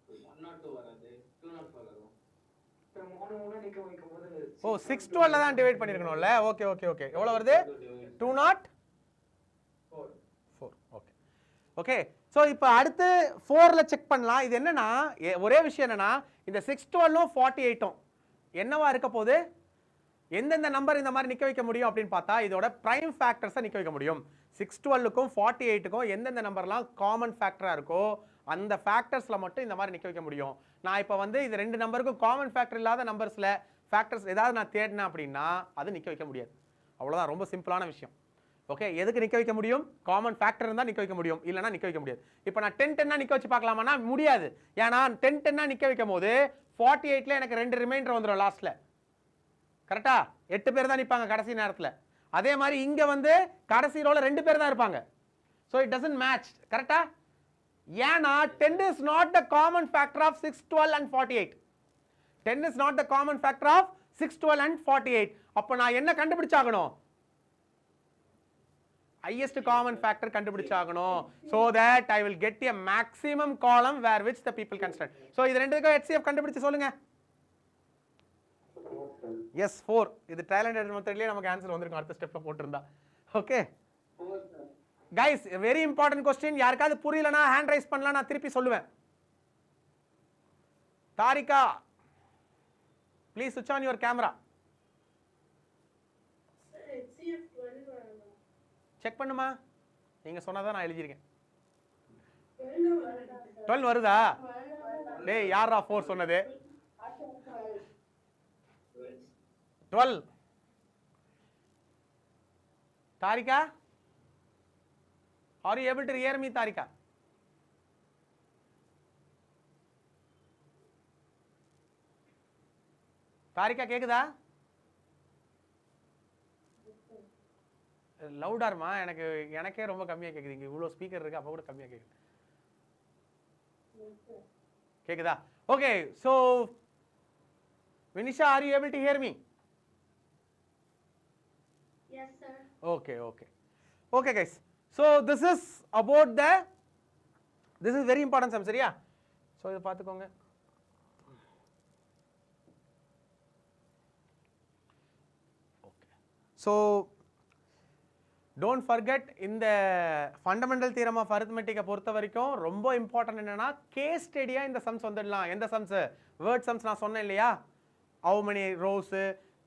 102 வராது. 204 வரும். ஓ 612 தான் டிவைட் பண்ணிருக்கணும்ல. Okay okay okay. எவ்வளவு வருது? 204. Okay okay. ஸோ இப்போ அடுத்து 4ல செக் பண்ணலாம். இது என்னன்னா ஒரே விஷயம் என்னன்னா இந்த 612ம் 48ம் என்னவா இருக்க போகுது? எந்தெந்த நம்பர் இந்த மாதிரி நிற்க வைக்க முடியும் அப்படின்னு பார்த்தா இதோட ப்ரைம் ஃபேக்டர்ஸை நிற்க வைக்க முடியும். 612க்கும் 48க்கும் எந்தெந்த நம்பர்லாம் காமன் ஃபேக்டராக இருக்கோ அந்த ஃபேக்டர்ஸில் மட்டும் இந்த மாதிரி நிற்க வைக்க முடியும். நான் இப்போ வந்து இது ரெண்டு நம்பருக்கும் காமன் ஃபேக்டர் இல்லாத நம்பர்ஸில் ஃபேக்டர்ஸ் ஏதாவது நான் தேடினேன் அப்படின்னா அது நிற்க வைக்க முடியாது. அவ்வளோதான், ரொம்ப சிம்பிளான விஷயம். ஓகே, எதுக்கு நிற்க வைக்க முடியும்? காமன் ஃபேக்டர் இருந்தால் நிற்க வைக்க முடியும், இல்லைனா நிற்க வைக்க முடியாது. இப்போ நான் 10-10 நிற்க வச்சு பார்க்கலாமான்னா முடியாது. ஏன்னா 10-10 நிற்க வைக்கும் போது 48ல் எனக்கு 2 ரிமைண்டர் வந்துடும் லாஸ்ட்டில். கரெக்டா? 8 பேர் தான் நிற்பாங்க கடைசி நேரத்தில். அதே மாதிரி இங்கே வந்து கடைசி ரோல 2 பேர் தான் இருப்பாங்க. So it doesn't match. கரெக்டா? ஏன்னா 10 is not the common factor of 6, 12 and 48. 10 is not the common factor of 6, 12 and 48. அப்போ நான் என்ன கண்டுபிடிச்சாகணும்? highest common factor கண்டுபிடிச்சாகணும். So that I will get a maximum column where which the people can stand. So இது ரெண்டுக்கும் HCF கண்டுபிடிச்சு சொல்லுங்க. Yes, 4. இது trial and error மெத்தட்லயே நமக்கு answer வந்திருக்கும் அடுத்த ஸ்டெப்ல போட்டுருந்தா. Okay guys, very important question. யாருக்காவது புரியலனா ஹேண்ட் ரைஸ் பண்ணலாம், நான் திருப்பி சொல்லுவேன். Tharika, please switch on your camera. Check பண்ணுமா, நீங்க சொன்னதான் நான் எழுதிருக்கேன். 12 வருதா? டேய் யாரா 4 சொன்னது? 12. Tharika, are you able to hear me, Tharika? Tharika கேக்குதா? லவுடாருமா, எனக்கே ரொம்ப கம்மியா கேக்குது. இங்க இவ்வளவு ஸ்பீக்கர் இருக்கு, அப்ப கூட கம்மியா கேக்குது. கேக்குதா? Okay, so Vinisha, are you able to hear me? Yes, sir. Okay guys, so this is about this is very important sum, சரியா? so இத பாத்துக்கோங்க. okay, so don't forget இந்த ஃபண்டமெண்டல் தியரம் ஆஃப் அரித்மெட்டிக்கை பொறுத்த வரைக்கும் ரொம்ப இம்பார்ட்டன்ட் என்னன்னா case ஸ்டடியா இந்த sums வந்துடலாம். எந்த சம்ஸ்? வேர்ட் சம்ஸ் நான் சொன்னேன் இல்லையா? how many rows,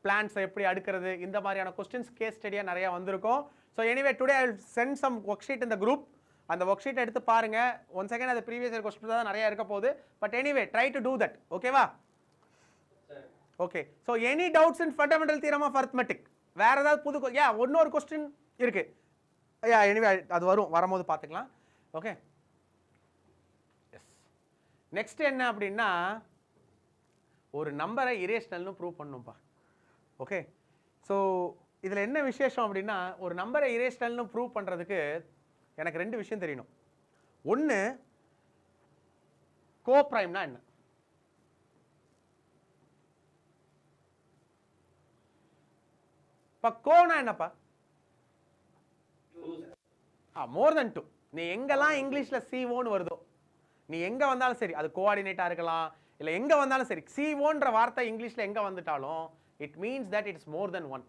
plants எப்படி அடுக்கிறது, இந்த மாதிரியான கொஸ்டின்ஸ் கேஸ் ஸ்டடியா நிறைய வந்திருக்கும். So anyway today I will send some worksheet இந்த குரூப். அந்த ஒர்க் ஷீட் எடுத்து பாருங்க. ஒன் செகண்ட், அது ப்ரீவியஸ் இயர் கொஸ்டின் தான் நிறைய இருக்க போகுது. But anyway try to do that. ஓகேவா? Okay, so any doubts in fundamental theorem of arithmetic? வேற ஏதாவது புது இன்னொரு கொஸ்டின் இருக்கு. எனிவே அது வரும்போது பார்த்துக்கலாம். Okay, S. நெக்ஸ்ட் என்ன அப்படின்னா, ஒரு நம்பரை இரேஷனல்னு ப்ரூவ் பண்ணணும்ப்பா. ஓகே, ஸோ இதில் என்ன விசேஷம் அப்படின்னா, ஒரு நம்பரை இரேஷனல்னு ப்ரூவ் பண்ணுறதுக்கு எனக்கு 2 விஷயம் தெரியணும். ஒன்று, கோப்ரைம்னா என்ன? இப்போ கோனா என்னப்பா? மோர் தென் 2. நீ எங்கெல்லாம் இங்கிலீஷில் CO வருதோ, நீ எங்கே வந்தாலும் சரி, அது கோஆர்டினேட்டாக இருக்கலாம், இல்லை எங்கே வந்தாலும் சரி, CO வார்த்தை இங்கிலீஷில் எங்கே வந்துட்டாலும் it means that it is more than 1.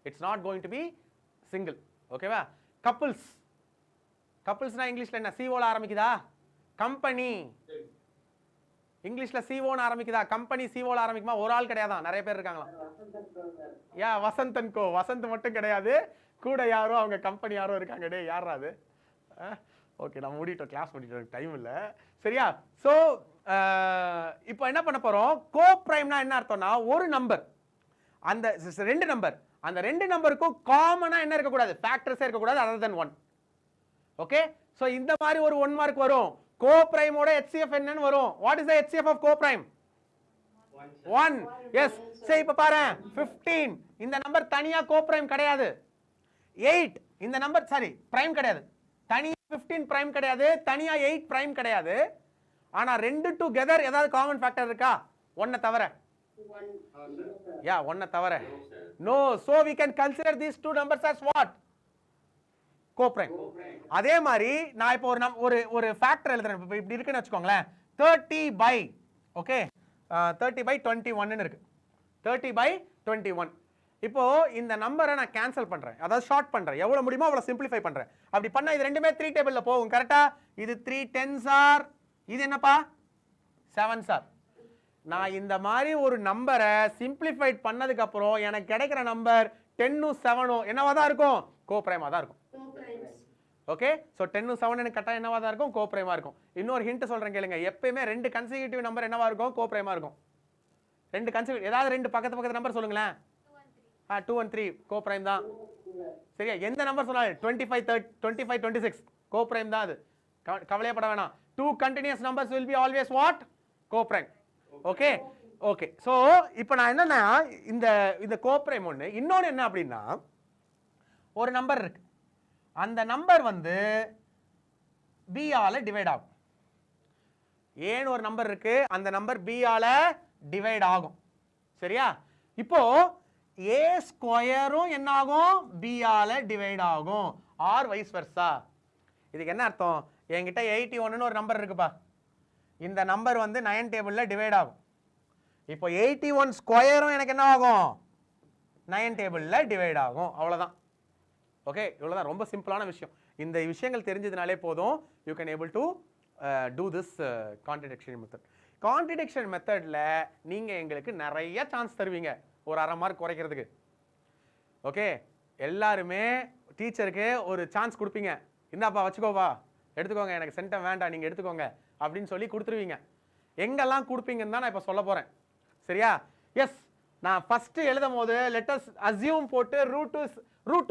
It's not going to be single. ஓகேவா? கப்புள்ஸ்னா இங்கிலீஷில் என்ன? CO ஆரம்பிக்குதா? கம்பெனி இங்கிலீஷில் CO ஆரம்பிக்குதா? கம்பெனி CO ஆரம்பிக்குமா? ஒரு ஆள் கிடையாதான், நிறைய பேர் இருக்காங்களாம். வசந்தன் கோ, வசந்த் மட்டும் கிடையாது, கூட யாரோ அவங்க கம்பெனி யாரோ இருக்காங்க. டே யாரா அது? ஓகே, நான் மூடிட்டோம், கிளாஸ் மூடிட்டோம், டைம் இல்லை. சரியா? ஸோ இப்போ என்ன பண்ண போகிறோம்? கோ ப்ரைம்னா என்ன அர்த்தம்னா, ஒரு நம்பர், அந்த 2 நம்பர், அந்த 2 நம்பருக்கும் காமனாக என்ன இருக்கக்கூடாது? ஃபேக்டர்ஸே இருக்கக்கூடாது அதர் தென் 1. ஓகே, ஸோ இந்த மாதிரி ஒரு 1 மார்க் வரும். கோ பிரைமோட HCF என்னன்னு வரும். வாட் இஸ் த HCF ஆஃப் கோ பிரைம்? 1. எஸ். சரி, இப்போ பாரு, 15 இந்த நம்பர் தனியா கோ பிரைம் கிடையாது. 8 இந்த நம்பர் சாரி பிரைம் கிடையாது. தனியா 15 பிரைம் கிடையாது, தனியா 8 பிரைம் கிடையாது. ஆனா 2 டுகெதர் ஏதாவது காமன் ஃபேக்டர் இருக்கா? 1 தவிர. 1 தவிர. No, so we can consider these 2 numbers as what? Coprime. அதே மாதிரி நான் இப்போ ஒரு ஃபேக்டர் எழுதுறேன். இப்போ இப்படி இருக்குன்னு வச்சுக்கோங்களேன், 30 by ஓகே 30 by 21 இருக்கு. 30 by 21. இப்போ இந்த நம்பரை நான் கேன்சல் பண்றேன், அதாவது ஷார்ட் பண்றேன், எவ்வளவு முடியுமோ அவ்வளவு சிம்பிளிஃபை பண்றேன். அப்படி பண்ணா இது ரெண்டுமே 3 டேபிள்ல போகும். கரெக்டா? இது 3 10s ஆர் இது என்னப்பா 7s ஆர். நான் இந்த மாதிரி ஒரு நம்பரை சிம்பிளிஃபைட் பண்ணதுக்கு அப்புறம் எனக்கு கிடைக்கிற நம்பர் 10 7 என்னவா தான் இருக்கும்? கோப்ரைமா தான் இருக்கும். ஓகே, ஸோ 10 7 எனக்கு கரெக்டாக என்னவா தான் இருக்கும்? கோப்ரைமா இருக்கும். இன்னொரு ஹிண்ட் சொல்றேன் கேளுங்க, எப்பயுமே 2 கன்சிக்யூட்டிவ் நம்பர் என்னவா இருக்கும்? கோப்ரைமா இருக்கும். 2 கன்சிக்யூட்டிவ், ஏதாவது 2 பக்கத்து நம்பர் சொல்லுங்களேன். 2 and 3 கோப்ரைம் தான். சரியா? எந்த நம்பர் சொன்னாலும் 25 25 26 கோப்ரைம் தான். அது கவலையப்பட வேணாம். 2 continuous numbers will be always what? Coprime. Okay okay. So இப்போ நான் என்னன்னா இந்த கோப்ரைம் ஒன்று. இன்னொன்று என்ன அப்படின்னா, ஒரு நம்பர் இருக்கு, அந்த நம்பர் வந்து b ஆல டிவைட் ஆகும். ஏன்னு ஒரு நம்பர் இருக்கு, அந்த நம்பர் b ஆல டிவைட் ஆகும். சரியா? இப்போ a ஸ்கொயரும் என்ன ஆகும்? b ஆல டிவைட் ஆகும். Or vice versa. இதுக்கு என்ன அர்த்தம்? என்கிட்ட 81ன்னு ஒரு நம்பர் இருக்குப்பா, இந்த நம்பர் வந்து 9 டேபிள்ல டிவைட் ஆகும். இப்போ 81 ஸ்கொயரும் எனக்கு என்ன ஆகும்? 9 டேபிள்ல டிவைட் ஆகும். அவ்வளவுதான். ஓகே, இவ்வளவுதான். ரொம்ப சிம்பிளான விஷயம். இந்த விஷயங்கள் தெரிஞ்சதுனாலே போதும், you can able to do this contradiction method. Contradiction மெத்தட்ல நீங்க எங்களுக்கு நிறைய சான்ஸ் தருவீங்க ஒரு 1/2 மார்க் குறைக்கிறதுக்கு. ஓகே, எல்லாருமே டீச்சருக்கு ஒரு சான்ஸ் கொடுப்பீங்க. இந்தாப்பா வச்சுக்கோப்பா, எடுத்துக்கோங்க, எனக்கு சென்டம் வேண்டாம், நீங்க எடுத்துக்கோங்க அப்படின்னு சொல்லி கொடுத்துருவீங்க. எங்கெல்லாம் கொடுப்பீங்கன்னு தான் நான் இப்போ சொல்ல போறேன். சரியா? எஸ், நான் ஃபர்ஸ்ட் எழுதும் போது லெட்டஸ் அசியூம் போட்டு ரூட்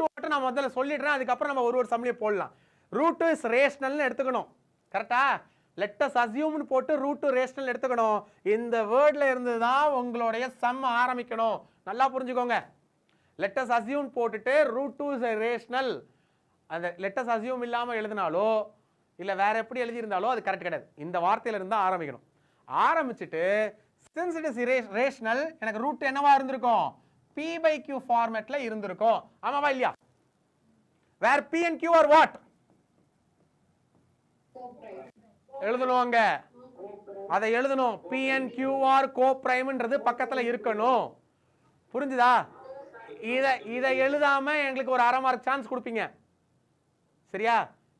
மட்டும் நான் முதல்ல சொல்லிடுறேன், அதுக்கப்புறம் நம்ம ஒரு சம்லியை போடலாம். ரூட் இஸ் ரேஷனல்னு எடுத்துக்கணும். கரெக்டா? லெட்டஸ் அசியூம்னு போட்டு ரூட் ரேஷனல் எடுத்துக்கணும். இந்த வேர்ட்ல இருந்து தான் உங்களுடைய சம் ஆரம்பிக்கணும். நல்லா புரிஞ்சுக்கோங்க. லெட்டஸ் அசியூம் போட்டுட்டு ரூட் இஸ் ரேஷனல், அந்த லெட்டஸ் அசியூம் இல்லாம எழுதினாலோ இல்ல வேற எப்படி எழுதி இருந்தாலோ அது கரெக்ட் கிடையாது. இந்த வார்த்தையில இருந்து ஆரம்பிக்கணும். ஆரம்பிச்சுட்டு since it is rational, எனக்கு ரூட் என்னவா இருந்திருக்கும்? p by q ஃபார்மேட்ல இருந்திருக்கும். ஆமாவா இல்லையா? where p and q are what? எழுதணும்ங்க, அதை எழுதணும். p and q are co-primeன்றது பக்கத்துல இருக்கணும். புரிஞ்சுதா? இதை எழுதாம எங்களுக்கு ஒரு 1/2 மார்க் சான்ஸ் கொடுப்பீங்க. சரியா?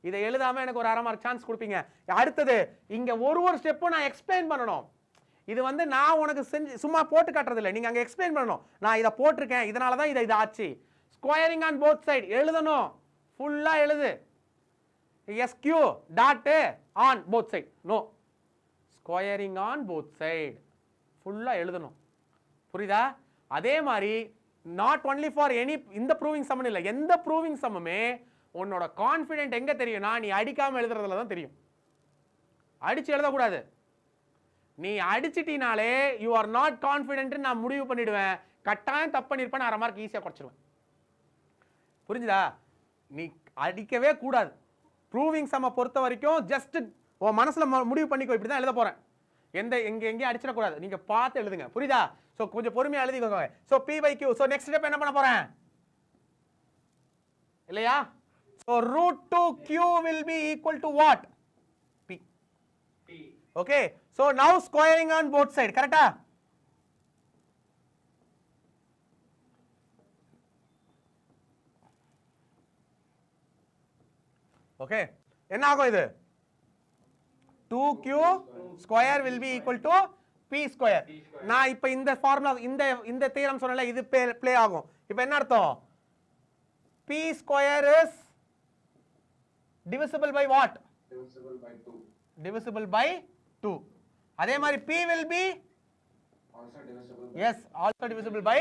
இதை எழுதாம எனக்கு ஒரு 1/2 மார்க் சான்ஸ் கொடுப்பீங்க. அடுத்தது இங்க ஒரு ஸ்டெப்பும் நான் எக்ஸ்பிளைன் பண்ணணும். இது வந்து நான் உனக்கு செஞ்சு சும்மா போட்டு காட்டுறது இல்லை, நீங்க அங்க எக்ஸ்பிளைன் பண்ணணும். நான் இதை போட்டிருக்கேன், இதனால தான் இது ஆச்சு. ஸ்கொயரிங் ஆன் போத் சைடு எழுதணும். ஃபுல்லா எழுது. SQ dot on both side. No, squaring on both side ஃபுல்லா எழுதணும். புரியுதா? அதே மாதிரி நாட் ஒன்லி ஃபார் எனி, இந்த ப்ரூவிங் சம் இல்லை, எந்த ப்ரூவிங் சம்முமே உன்னோட கான்ஃபிடென்ட் எங்க தெரியும்னா நீ அடிக்காம எழுதுறதுல தான் தெரியும். அடிச்சு எழுதக்கூடாது. நீ அடிச்சிட்டினாலே யூ ஆர் நாட் கான்ஃபிடென்ட் நான் முடிவு பண்ணிடுவேன். கட்டாயம் தப்பு பண்ணிருப்பேன், 1/2 மார்க் ஈஸியா குறைச்சிடுவேன். புரிஞ்சுதா? நீ அடிக்கவே கூடாது. ப்ரூவிங் சம்மை பொறுத்த வரைக்கும் ஜஸ்ட் உன் மனசுல முடிவு பண்ணிக்கோ, இப்படி தான் எழுத போறேன், எங்கேயும் அடிச்சிடக்கூடாது. நீங்க பார்த்து எழுதுங்க. புரியுதா? ஸோ கொஞ்சம் பொறுமையா எழுதிக்கோங்க. So p by q. So next step என்ன பண்ண போறேன் இல்லையா? So root 2q will be equal to what? p. Okay, so now squaring on both side. கரெக்டா? ஓகே, என்ன ஆகும் இது? 2q square will be equal to p square. நான் இப்ப இந்த ஃபார்முலா இந்த தியரம் சொன்னல, இது ப்ளே ஆகும். இப்போ என்ன அர்த்தம்? p square is divisible by what? Divisible by 2. Divisible by 2. அதே மாதிரி p will be Also divisible by yes, also divisible by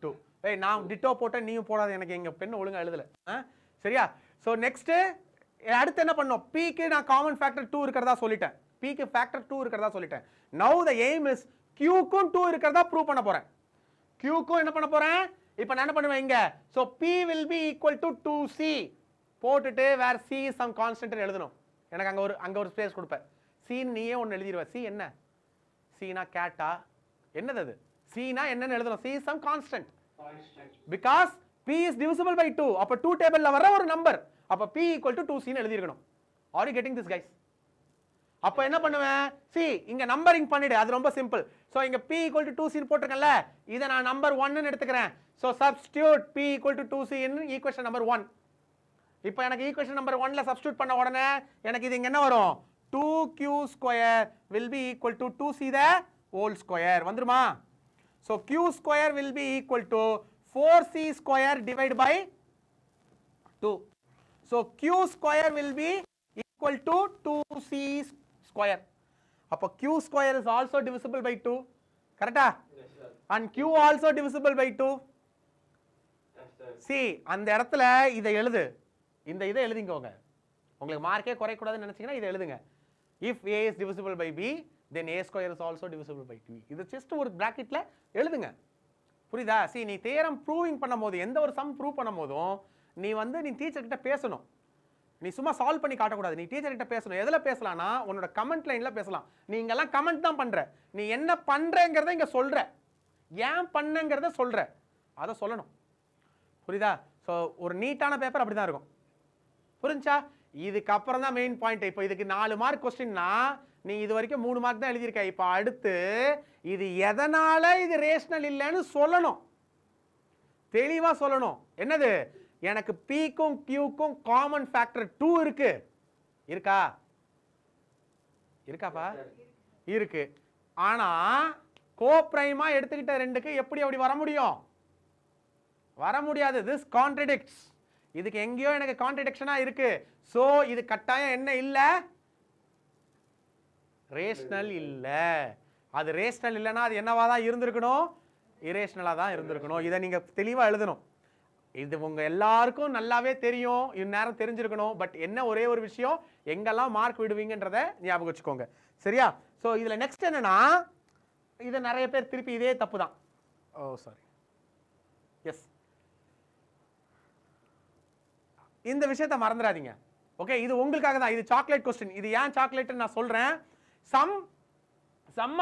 2. ஏய், நான் டிட்டோ போட்டேன், நீயும் போடாத, எனக்கு எங்க பென் ஒழுங்கா எழுதல. சரியா? சோ நெக்ஸ்ட் அடுத்து என்ன பண்ணோம்? p க்கு நான் காமன் ஃபேக்டர் 2 இருக்கறதா சொல்லிட்டேன். p க்கு ஃபேக்டர் 2 இருக்கறதா சொல்லிட்டேன். now the aim is q க்கும் 2 இருக்கறதா ப்ரூவ் பண்ண போறேன். q க்கும் என்ன பண்ண போறேன்? இப்போ நான் என்ன பண்ணுவேன் இங்க? so p will be equal to 2c போட்டுட்டு where c is some constant எழுதணும். எனக்கு அங்க ஒரு ஸ்பேஸ் கொடுப்பேன். c நீயே ஒன்னு எழுதிடுவ. c என்ன? c னா கேட்டா என்னது அது? c னா என்னன்னு எழுதணும். c is some constant because p is divisible by 2. அப்ப 2 டேபிள்ல வர ஒரு நம்பர், அப்போ p ஈக்குவல் டு 2c எழுதிருக்கணும். Are you getting this guys? அப்போ என்ன பண்ணுவேன், சி இங்க நம்பரிங் பண்ணிடு, அது ரொம்ப சிம்பிள். ஸோ இங்க p ஈக்குவல் டு 2c போட்டிருக்கேன்ல, இதை நான் நம்பர் 1 எடுத்துக்கிறேன். So substitute p equal to 2c in equation number 1. இப்போ எனக்கு ஈக்குவேஷன் நம்பர் 1ல சப்ஸ்டியூட் பண்ண உடனே எனக்கு இது இங்க என்ன வரும், 2q² will be equal to 2c the whole square வந்துருமா? So q square will be equal to 4c square divided by 2. So q square will be equal to 2c square. அப்போ q square is also divisible by 2. கரெக்டா? Yes, sir. And q also divisible by 2. Yes, sir. See அந்த இடத்துல இதை எழுது, இந்த இதை எழுதிங்கோங்க. உங்களுக்கு மார்க்கே குறையக்கூடாதுன்னு நினைச்சீங்கன்னா இதை எழுதுங்க. If a is divisible by b, then a square is also divisible by 2. இது ஜஸ்ட் ஒரு பிராக்கெட்ல எழுதுங்க. புரியுதா? see நீ தியரம் ப்ரூவிங் பண்ணும்போது, எந்த ஒரு சம் ப்ரூவ் பண்ணும்போதும் நீ நீ டீச்சர் கிட்ட பேசணும். நீ சும்மா சால்வ் பண்ணி காட்டக்கூடாது. நீ டீச்சர் கிட்ட பேசணும். எதுல பேசலாம்னா உன்னோட கமெண்ட் லைன்ல பேசலாம். நீ இங்கெல்லாம் கமெண்ட் தான் பண்ற, நீ என்ன பண்றேங்கிறத இங்க சொல்ற, ஏன் பண்ணங்கிறத சொல்ற, அதை சொல்லணும். புரியுதா? ஸோ ஒரு நீட்டான பேப்பர் அப்படி தான் இருக்கும். புரிஞ்சா? இதுக்கப்புறம் தான் மெயின் பாயிண்ட். இப்போ இதுக்கு 4 மார்க் கொஸ்டின்னா நீ இது வரைக்கும் 3 மார்க் தான் எழுதியிருக்க. இப்போ அடுத்து இது எதனால இது ரேஷனல் இல்லைன்னு சொல்லணும், தெளிவா சொல்லணும். என்னது, எனக்கு pக்கும் qக்கும் காமன் ஃபேக்டர் 2 இருக்கு. இருக்கா? இருக்காப்பா? இருக்கு. ஆனா கோப்ரைமா எடுத்துக்கிட்ட 2க்கு எப்படி அப்படி வர முடியும்? வர முடியாது. this contradicts. இதுக்கு எங்கேயோ எனக்கு கான்ட்ரடிக்ஷனா இருக்கு. சோ இது கட்டாயம் என்ன இல்ல, ரேஷனல் இல்ல. அது ரேஷனல் இல்லனா அது என்னவா தான் இருந்திருக்கணும், இரேஷனலா தான் இருந்திருக்கணும். இதை நீங்க தெளிவா எழுதணும். இது உங்க எல்லாருக்கும் நல்லாவே தெரியும், இந்நேரம் தெரிஞ்சிருக்கணும். பட் என்ன ஒரே ஒரு விஷயம், எங்கெல்லாம் மார்க் விடுவீங்கன்றத ஞாபகம் வச்சுக்கோங்க. சரியா? சோ இதுல நெக்ஸ்ட் என்னன்னா, இதை நிறைய பேர் திருப்பி இதே தப்பு தான். ஓ சாரி, எஸ், இந்த விஷயத்தை மறந்துடாதீங்க. ஓகே, இது உங்களுக்காக தான். இது சாக்லேட் கொஸ்டின். இது ஏன் சாக்லேட்னு நான் சொல்றேன். sum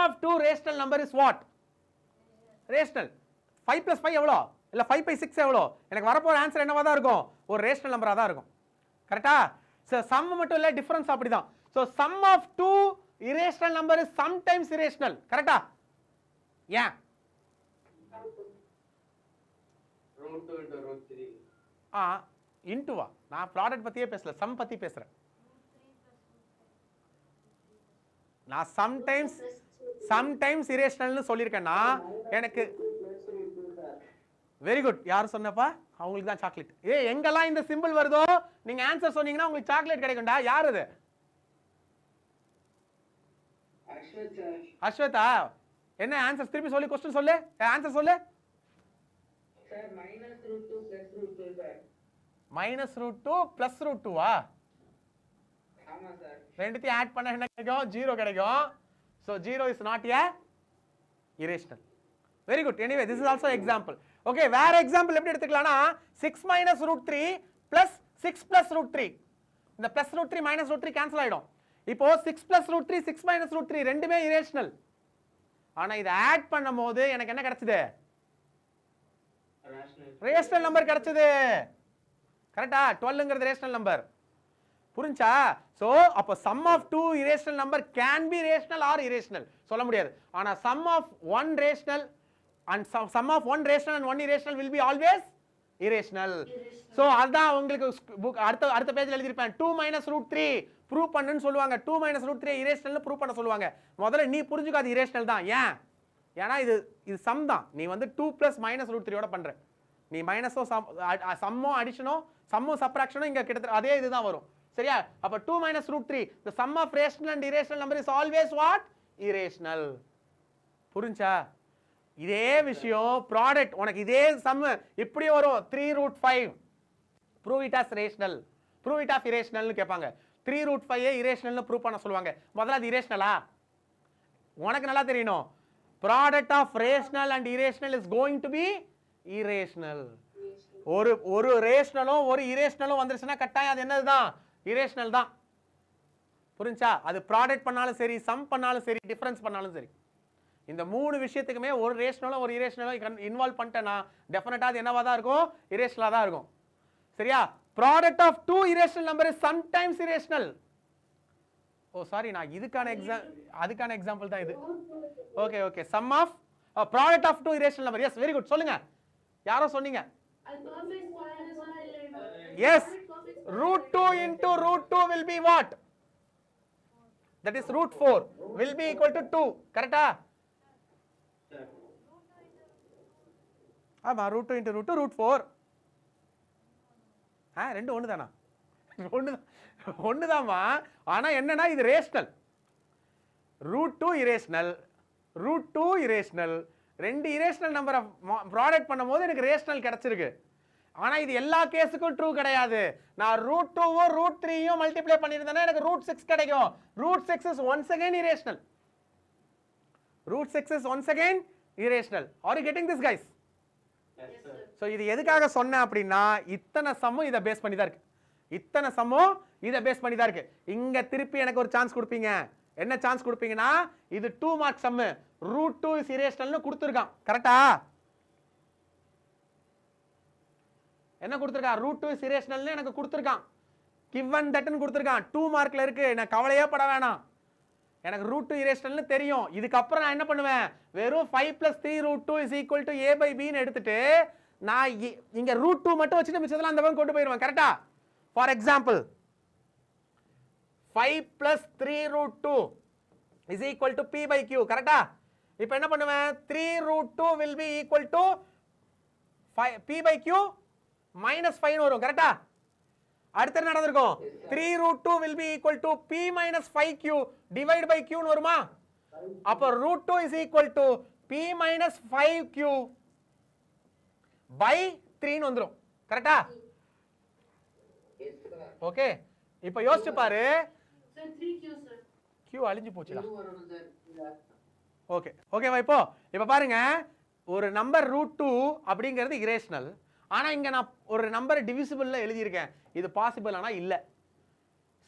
of two rational number is what? Rational. 5 + 5 எவ்வளோ, இல்ல 5/6 எவ்வளோ, எனக்கு வரப்போற ஆன்சர் என்னவா தான் இருக்கும், ஒரு ரேஷனல் நம்பரா தான் இருக்கும். கரெக்டா? சோ சம் மட்டும் இல்ல, டிஃபரன்ஸ் அப்படிதான். So sum of two irrational number is sometimes irrational. கரெக்டா? ஏன்? √2 into √3. இன்டுவா? நான் ப்ராடக்ட் பத்தியே பேசல, சம் பத்தி பேசுறேன். நான் சம்டைம்ஸ் இரேஷனல்னு சொல்லியிருக்கேன்னா எனக்கு வெரி குட். யார் சொன்னப்பா? அவங்களுக்கு தான் சாக்லேட். எங்கெல்லாம் இந்த சிம்பிள் வருதோ நீங்க ஆன்சர் சொன்னீங்கன்னா உங்களுக்கு சாக்லேட் கிடைக்கும்டா. யார் அது? அஸ்வதா. என்ன ஆன்சர்? திருப்பி சொல்லி கொஸ்டின் சொல்லு, ஆன்சர் சொல்லு. Sir -√2 +√2 sir. -√2 +√2வா? ஆமா சார். ரெண்டுத்தையும் ஆட் பண்ண என்ன கிடைக்கும்? 0 கிடைக்கும். so 0 is not a irrational. very good. anyway this is also example. okay, வேற எக்ஸாம்பிள் எப்படி எடுத்துக்கலாம்னா 6 - √3 + 6 + √3. இந்த +√3 -√3 கேன்சல் ஆயிடும். இப்போ 6 + √3 6 - √3 ரெண்டுமே இரேஷனல். ஆனா இத ஆட் பண்ணும்போது எனக்கு என்ன கிடைச்சது? ரேஷனல் நம்பர் கிடைச்சது. கரெக்ட்டா? 12ங்கிறது ரேஷனல் நம்பர். புரிஞ்சா? சோ அப்ப sum of two irrational number can be rational or irrational சொல்ல முடியாது. ஆனா sum of one rational and sum of one rational and one irrational will be always irrational. So அதான் உங்களுக்கு அடுத்த பேஜ்ல எழுதி இருப்பேன். 2 - √3 ப்ரூவ் பண்ணுன்னு சொல்லுவாங்க. 2 - √3 இரேஷனல்னு ப்ரூவ் பண்ண சொல்லுவாங்க. முதல்ல நீ புரிஞ்சுக்க அது இரேஷனல் தான். ஏன்? ஏன்னா இது சம் தான். நீ 2 + -√3 ஓட பண்ற. நீ மைனஸோ சம்மோ அடிஷனோ சம்மோ சப்ராக்ஷனோ இங்க கிட்டத்தட்ட அதே இதுதான் வரும். சரியா? அப்ப 2 - √3 the sum of rational and irrational number is always what? irrational. புரிஞ்சா? இதே விஷயம் ப்ராடக்ட் உனக்கு இதே சம் இப்படி வரும். 3√5 prove it as rational, prove it as irrational னு கேட்பாங்க. 3√5 irrational னு ப்ரூவ் பண்ண சொல்லுவாங்க. முதல்ல அது இரேஷனலா? உனக்கு நல்லா தெரியணும். product of rational and irrational is going to be irrational. ஒரு ரேஷனலும் ஒரு இரேஷனலும் வந்துருச்சுன்னா கட்டாயம் அது என்னதுதான்? இரேஷனல் தான். புரிஞ்சா? அது ப்ராடக்ட் பண்ணாலும் சரி, சம் பண்ணாலும் சரி, டிஃபரன்ஸ் பண்ணாலும் சரி, இந்த 3 விஷயத்துக்குமே ஒரு ரேஷனலும் ஒரு இரேஷனலும் இன்வால்வ் பண்ணிட்டேன்னா டெஃபினட்டா அது என்னவா தான் இருக்கும்? இரேஷனலா தான் இருக்கும். சரியா? Product of two irrational number is sometimes irrational. Oh sorry, நான் அதுக்கான எக்ஸாம்பிள் தான் இது. Okay okay, sum of product of two irrational number. Yes, very good. சொல்லுங்க, யாரோ சொன்னீங்க. Yes, root 2 into root 2 will be what? That is root 4 will be equal to 2. கரெக்டா? ஆமா, root 2 into root 2 root 4. ரெண்டு ஒன்று தானா? ஒண்ணுதாம்மா. ஆனா என்னன்னா இது rational. root 2 irrational, root 2 irrational. ரெண்டு இரேஷனல் நம்பரை ப்ராடக்ட் பண்ணும்போது எனக்கு ரேஷனல் கிடைச்சிருக்கு. ஆனா இது எல்லா கேஸுக்கும் ட்ரூ கிடையாது. நான் root 2 root 3 மல்டிப்ளை பண்ணிருந்தேன்னா எனக்கு root 6 கிடைக்கும். root 6 is once again irrational. root 6 is once again irrational. Are you getting this, guys? Yes, sir. So இது எதுக்காக சொன்னேன் அப்படின்னா, இத்தனை சம்மும் இதை பேஸ் பண்ணி தான் இருக்கு. இத்தனை சம்மும் இதை பேஸ் பண்ணி தான் இருக்கு. இங்க திருப்பி எனக்கு ஒரு சான்ஸ் கொடுப்பீங்க. என்ன சான்ஸ் கொடுப்பீங்கன்னா, இது 2 மார்க் சம்மு, root 2 is irrationalனு கொடுத்துருக்கான். கரெக்டா? என்ன கொடுத்துருக்கான்? root 2 is irrationalனு எனக்கு கொடுத்துருக்கான். given thatன்னு கொடுத்துருக்கான். 2 மார்க்ல இருக்கு. நான் கவலையே பட வேணாம். எனக்கு root 2 irrationalனு தெரியும். இதுக்கப்புறம் நான் என்ன பண்ணுவேன்? வெறும் 5 plus 3 root 2 is equal to a by b ன்னு எடுத்துட்டு நான் இங்க root 2 மட்டும் வச்சுட்டு மிச்சதெல்லாம் அந்த பக்கம் கொண்டு போயிடுவேன். கரெக்டா? For example 5 plus 3 root 2 is equal to p by q. கரெக்டா? இப்போ என்ன பண்ணுவேன்? 3 root 2 will be equal to p by q minus 5 வரும். கரெக்டா? அடுத்து என்ன நடந்திருக்கும்? 3 root 2 will be equal to p minus 5q divide by q ன்னு வருமா? அப்போ root 2 is equal to p minus 5q by 3 ன்னு வந்துரும். கரெக்டா? ஓகே, இப்போ யோசிச்சு பாரு. Sir, 3Q, sir. q அழிஞ்சு போச்சுடா. ஓகே ஓகேவா? இப்போ பாருங்க, ஒரு நம்பர் root 2 அப்படிங்கிறது இரேஷனல். ஆனா இங்க நான் ஒரு நம்பர் டிவிசிபிள்ல எழுதி இருக்கேன். இது பாசிபிள் ஆனா இல்ல.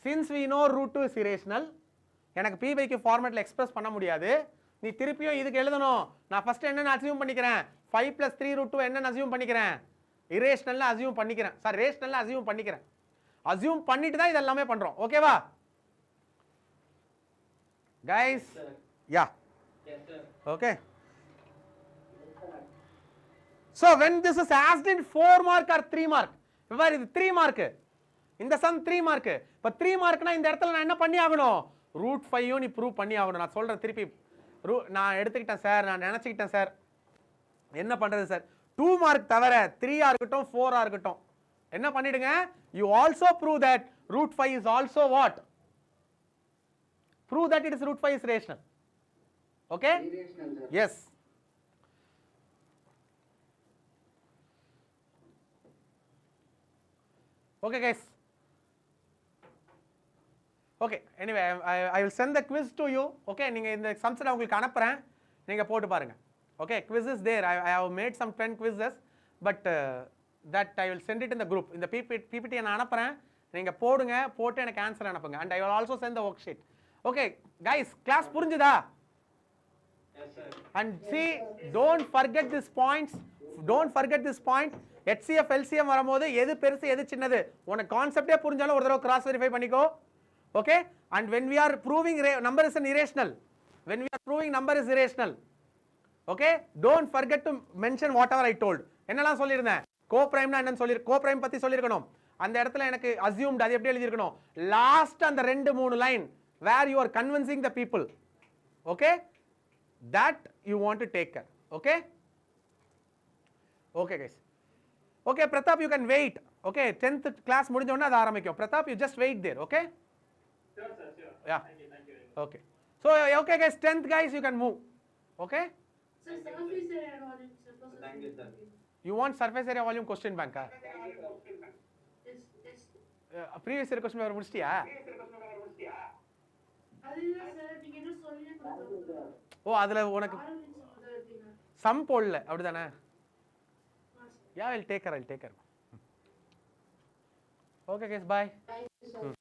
since we know root 2 is irrational, எனக்கு p by q ஃபார்மட்ல எக்ஸ்பிரஸ் பண்ண முடியாது. நீ திருப்பியும் இதுக்கு எழுதணும். நான் ஃபர்ஸ்ட் என்னன்னு அஸ்யூம் பண்ணிக்கிறேன்? 5 plus 3 root 2 என்னன்னு அஸ்யூம் பண்ணிக்கிறேன்? இரேஷனல்ல அஸ்யூம் பண்ணிக்கிறேன். சார், ரேஷனல்ல அஸ்யூம் பண்ணிக்கிறேன். அஸ்யூம் பண்ணிட்டு தான் இதெல்லாமே பண்றோம். ஓகேவா guys? yeah, Yes, sir. okay. So when this is asked in 4 mark or 3 mark, இவ்வாறு இது 3 மார்க், இந்த சம் 3 மார்க். இப்போ 3 மார்க்னா இந்த இடத்துல நான் என்ன பண்ணி ஆகணும்? root 5 நீ ப்ரூவ் பண்ணி ஆகணும். நான் சொல்றேன் திருப்பி, நான் எடுத்துக்கிட்டேன் சார், நான் நினைச்சுக்கிட்டேன் சார், என்ன பண்றது சார்? 2 மார்க் தவிர 3 இருக்கட்டும் 4 இருக்கட்டும், என்ன பண்ணிடுங்க? you also prove that root 5 is also what? prove that it is root 5 is rational. Okay? Irrational, sir. Yes. Okay, guys. Okay, anyway, I will send the quiz to you. Okay, நீங்க இந்த sums நான் உங்களுக்கு அனுப்புறேன், நீங்க போட்டு பாருங்க. Okay, quiz is there. I have made some 10 quizzes, but that I will send it in the group. இந்த PPT நான் அனுப்புறேன், நீங்க போடுங்க, போட்டு எனக்கு ஆன்சர் அனுப்புங்க. And I will also send the worksheet. Okay, guys, class புரிஞ்சுதா? Yes, sir. And see, don't forget this points. Don't forget this point. HCF LCM வரும்போது எது பெருசு எது சின்னது உனக்கு கான்செப்டே புரிஞ்சாலும் ஒரு தடவை கிராஸ் வெரிஃபை பண்ணிக்கோ. Okay? And when we are proving number is an irrational, when we are proving number is irrational, okay, don't forget to mention whatever I told. என்னலாம் சொல்லிருந்தேன்? கோப்ரைம்னா என்னன்னு சொல்லி, கோப்ரைம் பத்தி சொல்லிருக்கணும். அந்த இடத்துல எனக்கு assumed அது எப்படி எழுதி இருக்கணும்? லாஸ்ட் அந்த 2-3 line where you are convincing the people. Okay? That you want to take care. Okay? Okay, guys. Okay, Pratap, you can wait. Okay, 10th class முடிஞ்ச உடனே அது ஆரம்பிக்கும். Pratap, you just wait there. Okay? Sure, sir, sure. Yeah. Thank you very much. Okay. So, okay, guys, 10th guys, you can move. Okay? Sir, surface area volume, sir. Thank you, sir. You want surface area volume question bank? Yes, yes. Previous year question paper முடிச்சிட்டியா? அது இல்ல sir, நீங்க என்ன சொல்லியே கொடுத்தீங்க. ஓ, அதுல உனக்கு ஆரம்பிச்சது அப்படினா. சம் போடல அப்படிதானே? Yeah, I'll take care. Okay, guys, bye. Thank you, sir.